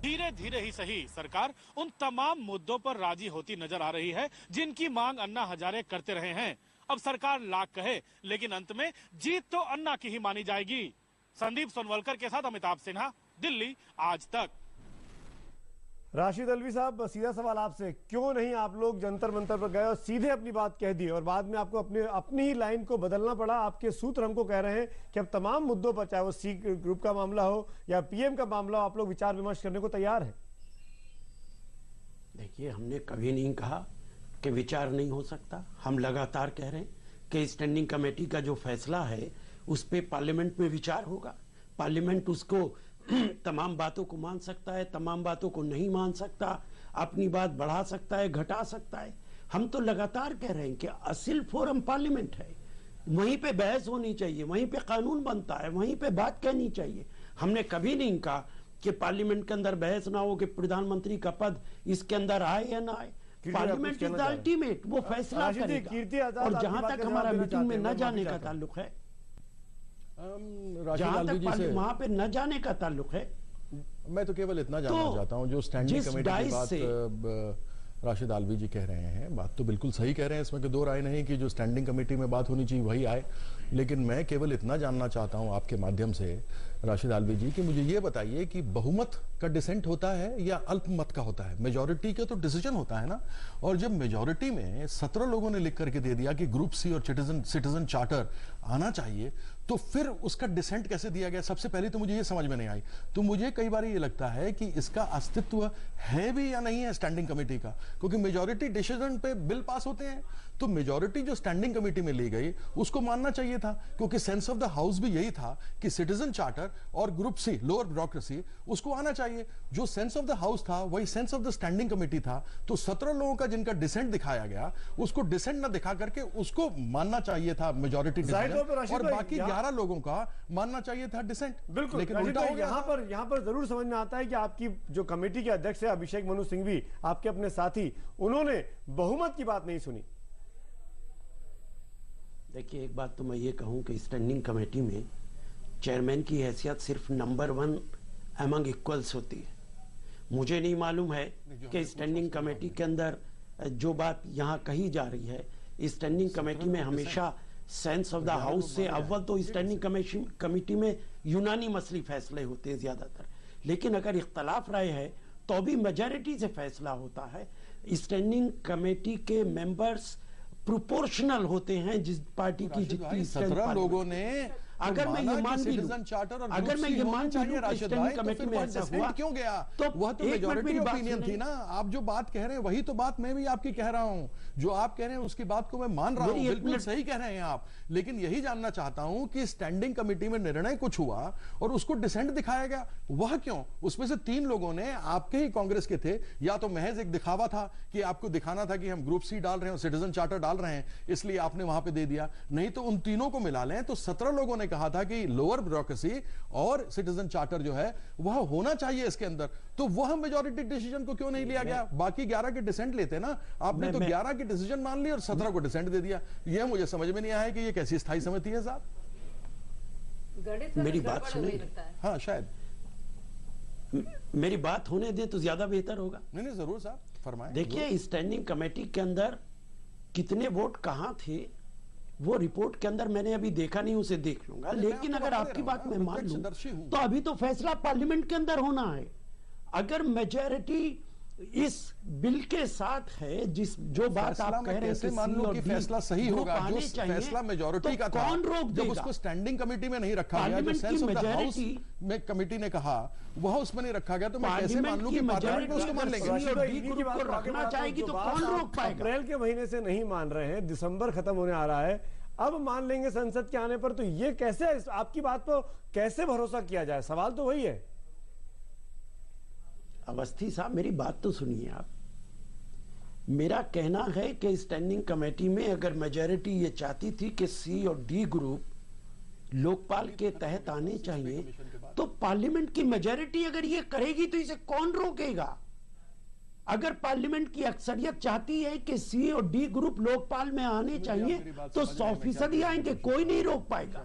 धीरे धीरे ही सही सरकार उन तमाम मुद्दों पर राजी होती नजर आ रही है जिनकी मांग अन्ना हजारे करते रहे हैं। अब सरकार लाख कहे लेकिन अंत में जीत तो अन्ना की ही मानी जाएगी। संदीप सोनवलकर के साथ अमिताभ सिन्हा, दिल्ली आज तक। राशिद अल्वी साहब, सीधा सवाल आपसे, क्यों नहीं आप लोग जंतर मंतर पर गए और सीधे अपनी बात कह दी और बाद में आपको अपनी ही लाइन को बदलना पड़ा? आपके सूत्र हमको कह रहे हैं कि अब तमाम मुद्दों पर, चाहे वो सी ग्रुप का मामला हो या पीएम का मामला हो, आप लोग विचार विमर्श करने को तैयार हैं। देखिए, हमने कभी नहीं कहा कि विचार नहीं हो सकता। हम लगातार कह रहे हैं कि स्टैंडिंग कमेटी का जो फैसला है उस पर पार्लियामेंट में विचार होगा। पार्लियामेंट उसको तमाम बातों को मान सकता है, तमाम बातों को नहीं मान सकता, अपनी बात बढ़ा सकता है, घटा सकता है। हम तो लगातार कह रहे हैं कि असल फोरम पार्लियामेंट है, वहीं पे बहस होनी चाहिए, वहीं पे कानून बनता है, वहीं पे बात कहनी चाहिए। हमने कभी नहीं कहा कि पार्लियामेंट के अंदर बहस ना हो कि प्रधानमंत्री का पद इसके अंदर आए या ना आए। पार्लियामेंट इज द अल्टीमेट, वो फैसला करेगा। और जहां तक हमारा मीटिंग में न जाने का ताल्लुक है, जहां तक वहां पे न जाने का ताल्लुक है, मैं तो केवल इतना जानना चाहता हूं, जो स्टैंडिंग कमेटी की बात राशिद आलवी जी कह रहे हैं, बात तो बिल्कुल सही कह रहे हैं, इसमें कोई दो राय नहीं कि जो स्टैंडिंग कमेटी में बात होनी चाहिए वही आए। लेकिन मैं केवल इतना जानना चाहता हूं आपके माध्यम से राशिद आलवी जी कि मुझे ये बताइए कि बहुमत का डिसेंट होता है या अल्पमत का होता है? मेजॉरिटी का तो डिसीजन होता है ना। और जब मेजॉरिटी में 17 लोगों ने लिख करके दे दिया कि ग्रुप सी और सिटीजन चार्टर आना चाहिए, तो फिर उसका डिसेंट कैसे दिया गया? सबसे पहले तो मुझे ये समझ में नहीं आई। तो मुझे कई बार ये लगता है कि इसका अस्तित्व है भी या नहीं है स्टैंडिंग कमेटी का, क्योंकि मेजॉरिटी डिसीजन पे बिल पास होते हैं। तो मेजॉरिटी जो स्टैंडिंग कमेटी में ली गई उसको मानना चाहिए था, क्योंकि सेंस ऑफ द हाउस भी यही था कि सिटीजन चार्टर और ग्रुप सी लोअर ब्यूरोक्रेसी उसको आना चाहिए। जो सेंस ऑफ द हाउस था वही sense of the standing committee था। तो 17 लोगों का जिनका डिसेंट दिखाया गया, उसको डिसेंट ना दिखा करके उसको मानना चाहिए था मेजॉरिटी डिसीजन, और बाकी 11 लोगों का मानना चाहिए था डिसेंट। बिल्कुल, लेकिन उल्टा हो गया। यहाँ पर जरूर समझ में आता है कि आपकी जो कमेटी के अध्यक्ष है अभिषेक मनु सिंघवी, आपके अपने साथी, उन्होंने बहुमत की बात नहीं सुनी। देखिए, एक बात तो मैं ये कहूं कि स्टैंडिंग कमेटी में चेयरमैन की हैसियत सिर्फ नंबर 1 अमंग इक्वल्स होती है। मुझे नहीं मालूम है कि स्टैंडिंग कमेटी के अंदर जो बात यहाँ कही जा रही है, स्टैंडिंग कमेटी में हमेशा सेंस ऑफ द हाउस से अव्वल तो स्टैंडिंग कमेटी में यूनानी मसली फैसले होते हैं ज्यादातर, लेकिन अगर इख्तलाफ राय है तो भी मेजॉरिटी से फैसला होता है। स्टैंडिंग कमेटी के मेंबर्स प्रोपोर्शनल होते हैं जिस पार्टी की जितनी 17 लोगों ने अगर मैं ये मान भी चार्टर और अगर मैं ये मान चाहिए राशिद भाई, कमेटी में ऐसा हुआ क्यों गया? तो वह तो मेजॉरिटी ओपिनियन थी ना। आप जो बात कह रहे हैं वही तो बात मैं भी आपकी कह रहा हूं। जो आप कह रहे हैं उसकी बात को मैं मान रहा हूं, बिल्कुल सही कह रहे हैं आप। लेकिन यही जानना चाहता हूं कि स्टैंडिंग कमेटी में निर्णय कुछ हुआ और उसको डिसेंट दिखाया गया, वह क्यों? उसमें से 3 लोगों ने आपके ही कांग्रेस के थे, या तो महज एक दिखावा था कि आपको दिखाना था कि हम ग्रुप सी डाल रहे हैं, सिटीजन चार्टर डाल रहे हैं, इसलिए आपने वहां पे दे दिया। नहीं तो उन तीनों को मिला लें तो 17 लोगों ने कहा था कि लोअर ब्यूरोक्रेसी और सिटीजन चार्टर जो है वह होना चाहिए इसके अंदर। तो वह मेजॉरिटी डिसीजन को क्यों नहीं लिया गया? बाकी 11 के डिसेंट लेते ना। आपने तो 11 के डिसीजन मान लिए और 17 को डिसेंट दे दिया। यह मुझे समझ में नहीं आया कि यह कैसी स्थायी समिति है साहब। मेरी बात सुनिए। हाँ, शायद मेरी बात होने दे तो ज्यादा बेहतर होगा। नहीं, जरूर साहब, फरमाएं। देखिए, स्टैंडिंग कमेटी के अंदर कितने वोट कहां थे वो रिपोर्ट के अंदर मैंने अभी देखा नहीं, उसे देख लूंगा। लेकिन अगर आपकी बात मैं मान लूं तो अभी तो फैसला पार्लियामेंट के अंदर होना है। अगर मेजॉरिटी इस बिल के साथ है, जो बात आप कह रहे हैं, मान लो कि फैसला सही होगा, जो फैसला मेजॉरिटी का था, कौन रोक देगा? जब उसको स्टैंडिंग कमेटी में नहीं रखा गया, जो सेंस ऑफ द हाउस में कमेटी ने कहा वह उसमें नहीं रखा गया, तो मैं कैसे मान लूं कि पार्लियामेंट उसको मान लेंगे? रखना चाहेगी तो कौन रोक पाएगा? अप्रैल के महीने से नहीं मान रहे हैं, दिसंबर खत्म होने आ रहा है, अब मान लेंगे संसद के आने पर। तो ये कैसे, आपकी बात पर कैसे भरोसा किया जाए? सवाल तो वही है। अवस्थी साहब, मेरी बात तो सुनिए आप। मेरा कहना है कि स्टैंडिंग कमेटी में अगर मेजॉरिटी ये चाहती थी कि सी और डी ग्रुप लोकपाल के तहत आने चाहिए, तो पार्लियामेंट की मेजॉरिटी अगर ये करेगी तो इसे कौन रोकेगा? अगर पार्लियामेंट की अक्सरियत चाहती है कि सी और डी ग्रुप लोकपाल में आने चाहिए तो 100% ही आएंगे, कोई नहीं रोक पाएगा।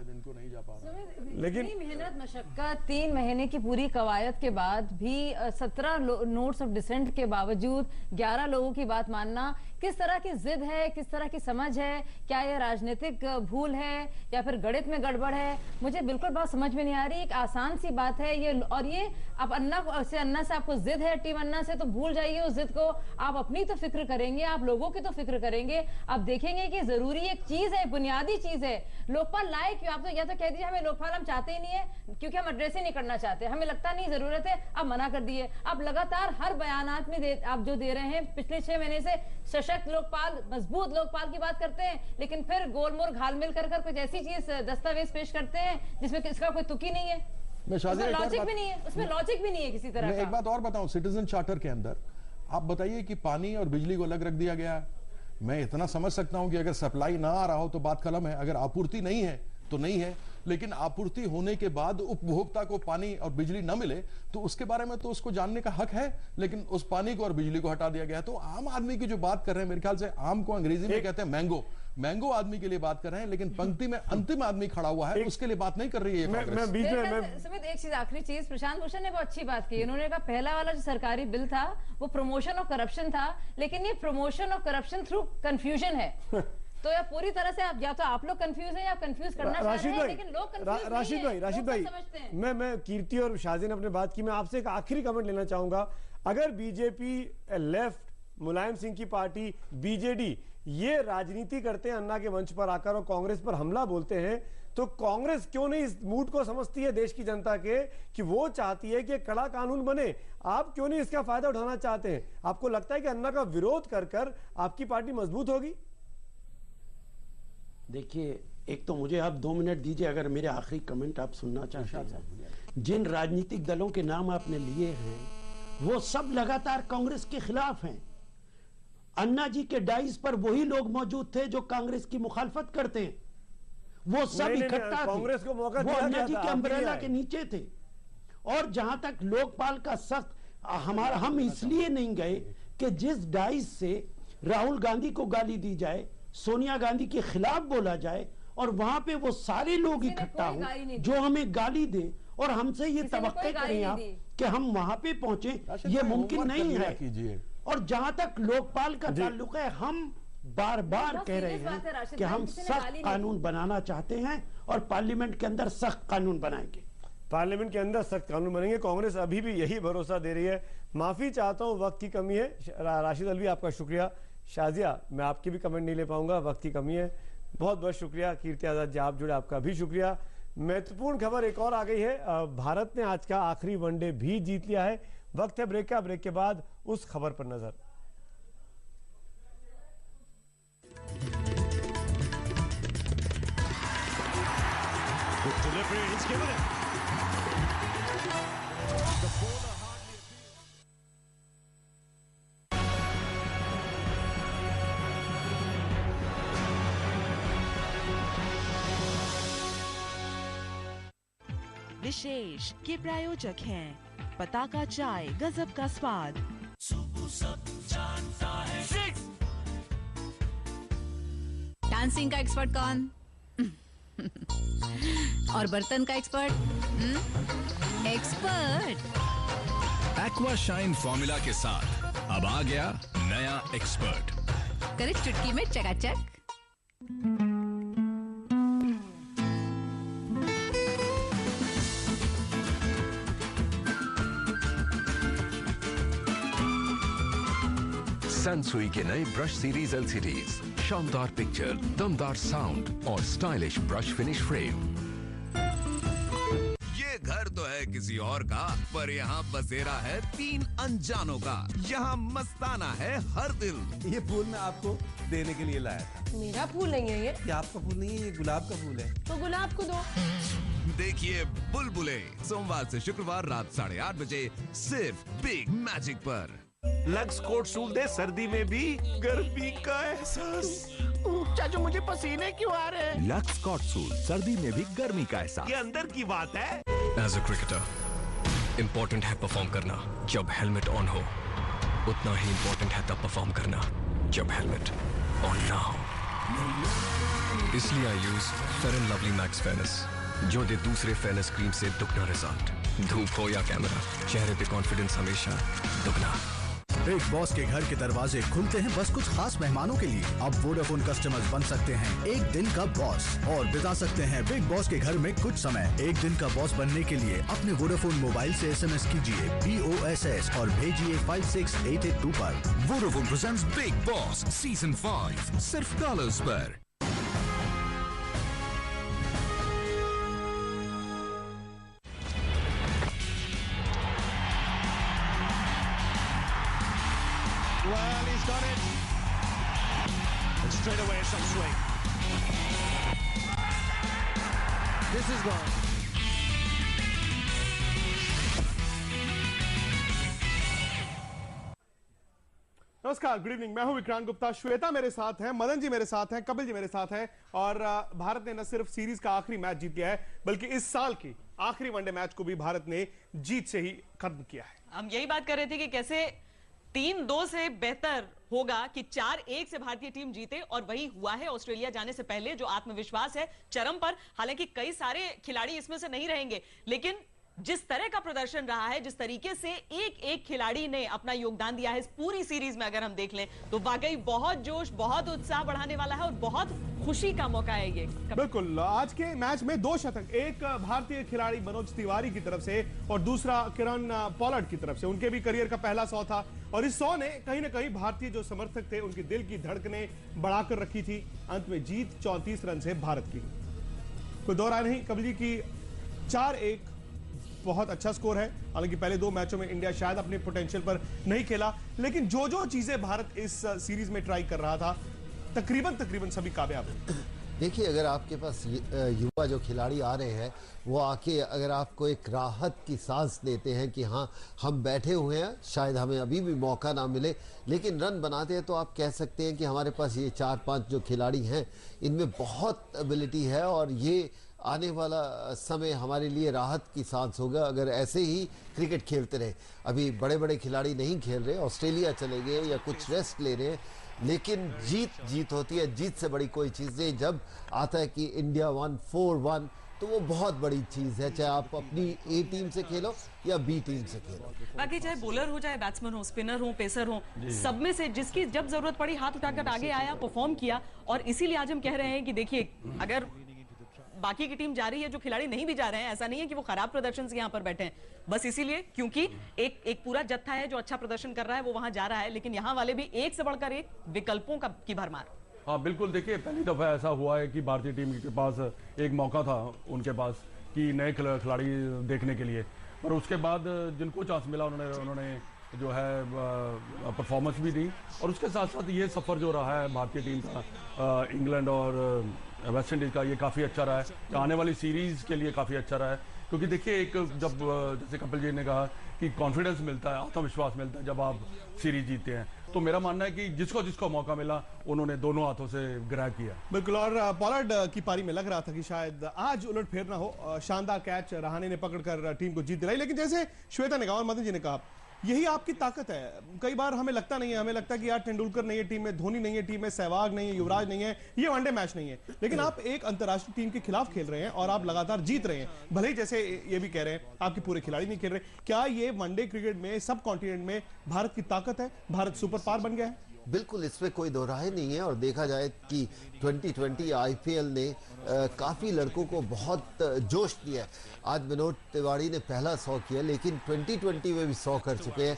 लेकिन मेहनत मशक्कत 3 महीने की पूरी कवायद के बाद भी 17 नोट्स ऑफ डिसेंट के बावजूद 11 लोगों की बात मानना किस तरह की जिद है, किस तरह की समझ है? क्या ये राजनीतिक भूल है या फिर गणित में गड़बड़ है? मुझे बिल्कुल बात समझ में नहीं आ रही। एक आसान सी बात है ये, और ये अब अन्ना से आपको जिद है टीम अन्ना से, तो भूल जाइए उस जिद को। आप अपनी तो फिक्र करेंगे, आप लोगों की तो फिक्र करेंगे। आप देखेंगे कि जरूरी एक चीज है, बुनियादी चीज है, लोकपाल लाए क्यों? आप तो या तो कह दीजिए हमें लोकपाल हम चाहते ही नहीं है क्योंकि हम एड्रेस ही नहीं करना चाहते, हमें लगता नहीं जरूरत है, आप मना कर दिए। आप लगातार हर बयानात में आप जो दे रहे हैं पिछले 6 महीने से सशक्त लोकपाल, मजबूत लोकपाल की बात करते हैं, लेकिन फिर गोलमोल घालमेल कर कुछ ऐसी चीज दस्तावेज पेश करते हैं जिसमें इसका कोई तुक ही नहीं है, उसमें लॉजिक भी नहीं है, उसमें लॉजिक भी नहीं है किसी तरह का। एक बात और बताऊं, सिटीजन चार्टर के अंदर आप बताइए कि पानी और बिजली को अलग रख दिया गया है। मैं इतना समझ सकता हूं कि अगर सप्लाई ना आ रहा हो तो बात खत्म है, अगर आपूर्ति नहीं है तो नहीं है, लेकिन आपूर्ति होने के बाद उपभोक्ता को पानी और बिजली न मिले तो उसके बारे में तो उसको जानने का हक है, लेकिन उस पानी को और बिजली को हटा दिया गया। तो आम आदमी की जो बात कर रहे हैं, मेरे ख्याल से आम को अंग्रेजी में कहते हैं मैंगो आदमी के लिए बात कर रहे हैं, लेकिन पंक्ति में अंतिम आदमी खड़ा हुआ है उसके लिए बात नहीं कर रही है कांग्रेस। सुमित, एक चीज आखिरी चीज, प्रशांत भूषण ने बहुत अच्छी बात की। उन्होंने कहा पहला वाला जो सरकारी बिल था वो प्रमोशन ऑफ करप्शन था, लेकिन ये promotion of corruption through confusion है। तो या पूरी तरह से आप या तो आप लोग कंफ्यूज हैं या कंफ्यूज करना चाह रहे हैं, लेकिन लोग कंफ्यूज राशिद भाई मैं कीर्ति और शाजी ने अपने बात की, मैं आपसे एक आखिरी कमेंट लेना चाहूंगा। अगर बीजेपी लेफ्ट, मुलायम सिंह की पार्टी बीजेडी ये राजनीति करते हैं अन्ना के मंच पर आकर और कांग्रेस पर हमला बोलते हैं, तो कांग्रेस क्यों नहीं इस मूड को समझती है देश की जनता के कि वो चाहती है कि कड़ा कानून बने? आप क्यों नहीं इसका फायदा उठाना चाहते हैं? आपको लगता है कि अन्ना का विरोध कर आपकी पार्टी मजबूत होगी? देखिए, एक तो मुझे आप 2 मिनट दीजिए, अगर मेरे आखिरी कमेंट आप सुनना चाहते हैं। जिन राजनीतिक दलों के नाम आपने लिए हैं वो सब लगातार कांग्रेस के खिलाफ हैं। अन्ना जी के डाइस पर वही लोग मौजूद थे जो कांग्रेस की मुखालफत करते हैं, वो सब इकट्ठा कांग्रेस को मौका वो अन्ना जी के अम्ब्रेला के नीचे थे। और जहां तक लोकपाल का सख्त, हम इसलिए नहीं गए कि जिस डाइस से राहुल गांधी को गाली दी जाए, सोनिया गांधी के खिलाफ बोला जाए और वहां पे वो सारे लोग इकट्ठा हों जो हमें गाली दें और हमसे ये तवक्के करें आप कि हम वहां पे पहुंचे, ये मुमकिन नहीं है। और जहां तक लोकपाल का ताल्लुक है, हम बार बार कह रहे हैं कि हम सख्त कानून बनाना चाहते हैं और पार्लियामेंट के अंदर सख्त कानून बनाएंगे। पार्लियामेंट के अंदर सख्त कानून बनेंगे। कांग्रेस अभी भी यही भरोसा दे रही है। माफी चाहता हूं, वक्त की कमी है। राशिद अलवी आपका शुक्रिया। शाजिया, मैं आपकी भी कमेंट नहीं ले पाऊंगा, वक्त की कमी है। बहुत बहुत शुक्रिया। कीर्ति आजाद जी आप जुड़े, आपका भी शुक्रिया। महत्वपूर्ण खबर एक और आ गई है, भारत ने आज का आखिरी वनडे भी जीत लिया है। वक्त है ब्रेक का, ब्रेक के बाद उस खबर पर नजर। विशेष के प्रायोजक हैं पताका चाय, गजब का स्वाद। डांसिंग का एक्सपर्ट कौन? और बर्तन का expert? Expert aqua shine formula के साथ अब आ गया नया एक्सपर्ट। करे चुटकी में चकाचक। सनसुई के नए ब्रश सीरीज एलसीडीज, शानदार पिक्चर, दमदार साउंड और स्टाइलिश ब्रश फिनिश फ्रेम। ये घर तो है किसी और का, पर यहाँ बसेरा है 3 अनजानों का। यहाँ मस्ताना है हर दिल। ये फूल मैं आपको देने के लिए लाया था। मेरा फूल नहीं है ये आपका फूल नहीं है, ये गुलाब का फूल है। तो गुलाब को दो। देखिए बुलबुले, सोमवार से शुक्रवार रात 8:30 बजे सिर्फ बिग मैजिक पर। लक्स कोट सूट दे, सर्दी में भी गर्मी का एहसास। चाचू मुझे पसीने क्यों आ रहे हैं? लक्स कोट सूट, सर्दी में भी गर्मी का एहसास। ये अंदर की बात है। एज अ क्रिकेटर इम्पोर्टेंट है परफॉर्म करना जब हेलमेट ऑन हो। उतना ही इंपॉर्टेंट है तब परफॉर्म करना जब हेलमेट ऑन ना हो। इसलिए I use Fair and Lovely max fairness, जो दे दूसरे फेयरनेस क्रीम से दुगना रिजल्ट। धूप हो या कैमरा, चेहरे पे कॉन्फिडेंस हमेशा दुगना। बिग बॉस के घर के दरवाजे खुलते हैं बस कुछ खास मेहमानों के लिए। अब वोडाफोन कस्टमर्स बन सकते हैं एक दिन का बॉस और बिता सकते हैं बिग बॉस के घर में कुछ समय। एक दिन का बॉस बनने के लिए अपने वोडाफोन मोबाइल से SMS कीजिए BOSS और भेजिए 56882 पर। Vodafone presents big boss season 5 सिर्फ कलर्स पर। Well, he's got it. And straight away some swing. This is gone. नमस्कार, गुड इवनिंग। मैं हूं विक्रांत गुप्ता। श्वेता मेरे साथ हैं, मदन जी मेरे साथ हैं, कपिल जी मेरे साथ हैं। और भारत ने न सिर्फ सीरीज का आखिरी मैच जीत लिया है, बल्कि इस साल की आखिरी वनडे मैच को भी भारत ने जीत से ही खत्म किया है। हम यही बात कर रहे थे कि कैसे 3-2 से बेहतर होगा कि 4-1 से भारतीय टीम जीते, और वही हुआ है। ऑस्ट्रेलिया जाने से पहले जो आत्मविश्वास है चरम पर। हालांकि कई सारे खिलाड़ी इसमें से नहीं रहेंगे, लेकिन जिस तरह का प्रदर्शन रहा है, जिस तरीके से एक खिलाड़ी ने अपना योगदान दिया है इस पूरी सीरीज में, अगर हम देख लें तो वाकई बहुत जोश, बहुत उत्साह बढ़ाने वाला है और बहुत खुशी का मौका है ये। बिल्कुल। आज के मैच में 2 शतक, एक भारतीय खिलाड़ी मनोज तिवारी की तरफ से और दूसरा किरण पोलार्ड की तरफ से। उनके भी करियर का पहला 100 था और इस 100 ने कहीं ना कहीं भारतीय जो समर्थक थे उनकी दिल की धड़कनें बढ़ाकर रखी थी। अंत में जीत 34 रन से भारत की। कोई दो राय नहीं, कपिल जी की 4-1 बहुत अच्छा स्कोर है। हालांकि पहले 2 मैचों में इंडिया शायद अपने पोटेंशियल पर नहीं खेला, लेकिन जो चीजें भारत इस सीरीज में ट्राई कर रहा था तकरीबन सभी कामयाब है। देखिए, अगर आपके पास युवा जो खिलाड़ी आ रहे हैं, वो आके अगर आपको एक राहत की सांस देते हैं कि हाँ हम बैठे हुए हैं, शायद हमें अभी भी मौका ना मिले, लेकिन रन बनाते हैं, तो आप कह सकते हैं कि हमारे पास ये 4-5 जो खिलाड़ी हैं इनमें बहुत एबिलिटी है और ये आने वाला समय हमारे लिए राहत की सांस होगा अगर ऐसे ही क्रिकेट खेलते रहे। अभी बड़े बड़े खिलाड़ी नहीं खेल रहे, ऑस्ट्रेलिया चले गए या कुछ रेस्ट ले रहे हैं, लेकिन जीत होती है। जीत से बड़ी कोई चीज़ नहीं। जब आता है कि इंडिया 1-4-1 तो वो बहुत बड़ी चीज़ है, चाहे आप अपनी A टीम से खेलो या B टीम से खेलो। बाकी चाहे बॉलर हो, चाहे बैट्समैन हो, स्पिनर हो, पेसर हो, सब में से जिसकी जब जरूरत पड़ी हाथ उठाकर आगे आया, परफॉर्म किया। और इसीलिए आज हम कह रहे हैं कि देखिए, अगर बाकी की टीम जा रही है, जो खिलाड़ी नहीं भी जा रहे हैं, ऐसा नहीं है कि वो खराब प्रदर्शन से यहाँ पर बैठे हैं, बस इसीलिए क्योंकि एक पूरा जत्था है जो अच्छा प्रदर्शन कर रहा है, वो वहां जा रहा है। लेकिन यहाँ वाले भी एक से बढ़कर एक विकल्पों की भरमार। हाँ बिल्कुल। देखिए, पहली दफा ऐसा हुआ है कि भारतीय टीम के पास एक मौका था उनके पास कि नए खिलाड़ी देखने के लिए, और उसके बाद जिनको चांस मिला उन्होंने जो है परफॉर्मेंस भी दी। और उसके साथ साथ ये सफ़र जो रहा है भारतीय टीम का इंग्लैंड और वेस्ट इंडीज़ का, ये काफ़ी अच्छा रहा है। आने वाली सीरीज़ के लिए काफ़ी अच्छा रहा है, क्योंकि देखिए एक जब जैसे कपिल जी ने कहा कि कॉन्फिडेंस मिलता है, आत्मविश्वास मिलता है जब आप सीरीज जीतते हैं, तो मेरा मानना है कि जिसको मौका मिला उन्होंने दोनों हाथों से ग्रैब किया। बिल्कुल। और पोलार्ड की पारी में लग रहा था कि शायद आज उलटफेर ना हो। शानदार कैच रहाणे ने पकड़कर टीम को जीत दिलाई। लेकिन जैसे श्वेता ने कहा और मदन जी ने कहा, यही आपकी ताकत है। कई बार हमें लगता नहीं है, हमें लगता है कि यार तेंदुलकर नहीं है टीम में, धोनी नहीं है टीम में, सहवाग नहीं है, युवराज नहीं है, ये वनडे मैच नहीं है। लेकिन आप एक अंतर्राष्ट्रीय टीम के खिलाफ खेल रहे हैं और आप लगातार जीत रहे हैं। भले ही जैसे ये भी कह रहे हैं आपके पूरे खिलाड़ी नहीं खेल रहे। क्या ये वनडे क्रिकेट में, सब कॉन्टिनेंट में भारत की ताकत है? भारत सुपर पावर बन गया है? बिल्कुल, इसमें कोई दो राय नहीं है। और देखा जाए कि 2020 IPL ने काफ़ी लड़कों को बहुत जोश दिया है। आज मनोज तिवारी ने पहला 100 किया, लेकिन 2020 में भी 100 कर चुके हैं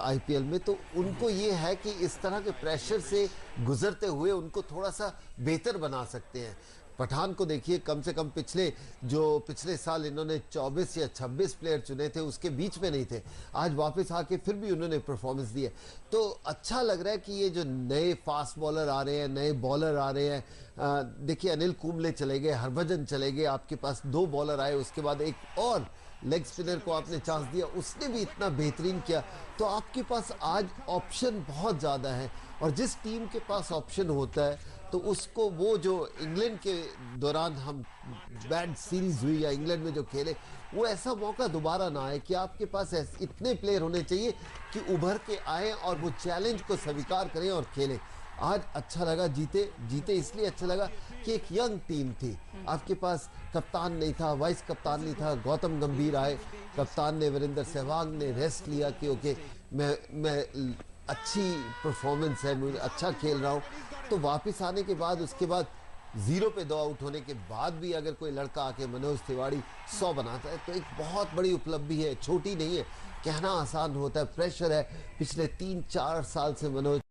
IPL में। तो उनको ये है कि इस तरह के प्रेशर से गुजरते हुए उनको थोड़ा सा बेहतर बना सकते हैं। पठान को देखिए, कम से कम पिछले साल इन्होंने 24 या 26 प्लेयर चुने थे, उसके बीच में नहीं थे। आज वापस आके फिर भी उन्होंने परफॉर्मेंस दी है। तो अच्छा लग रहा है कि ये जो नए फास्ट बॉलर आ रहे हैं, नए बॉलर आ रहे हैं। देखिए, अनिल कुंबले चले गए, हरभजन चले गए, आपके पास 2 बॉलर आए, उसके बाद एक और लेग स्पिनर को आपने चांस दिया, उसने भी इतना बेहतरीन किया। तो आपके पास आज ऑप्शन बहुत ज़्यादा है, और जिस टीम के पास ऑप्शन होता है तो तो उसको वो जो इंग्लैंड के दौरान हम बैड सीरीज हुई या इंग्लैंड में जो खेले, वो ऐसा मौका दोबारा ना आए कि आपके पास इतने प्लेयर होने चाहिए कि उभर के आए और वो चैलेंज को स्वीकार करें और खेलें। आज अच्छा लगा, जीते इसलिए अच्छा लगा कि एक यंग टीम थी, आपके पास कप्तान नहीं था, वाइस कप्तान नहीं था, गौतम गंभीर आए, कप्तान ने वीरेंद्र सहवाग ने रेस्ट लिया कि ओके मैं अच्छी परफॉर्मेंस है, मुझे अच्छा खेल रहा हूँ। तो वापस आने के बाद उसके बाद 0 पे 2 आउट होने के बाद भी अगर कोई लड़का आके मनोज तिवारी 100 बनाता है तो एक बहुत बड़ी उपलब्धि है, छोटी नहीं है। कहना आसान होता है, प्रेशर है। पिछले 3-4 साल से मनोज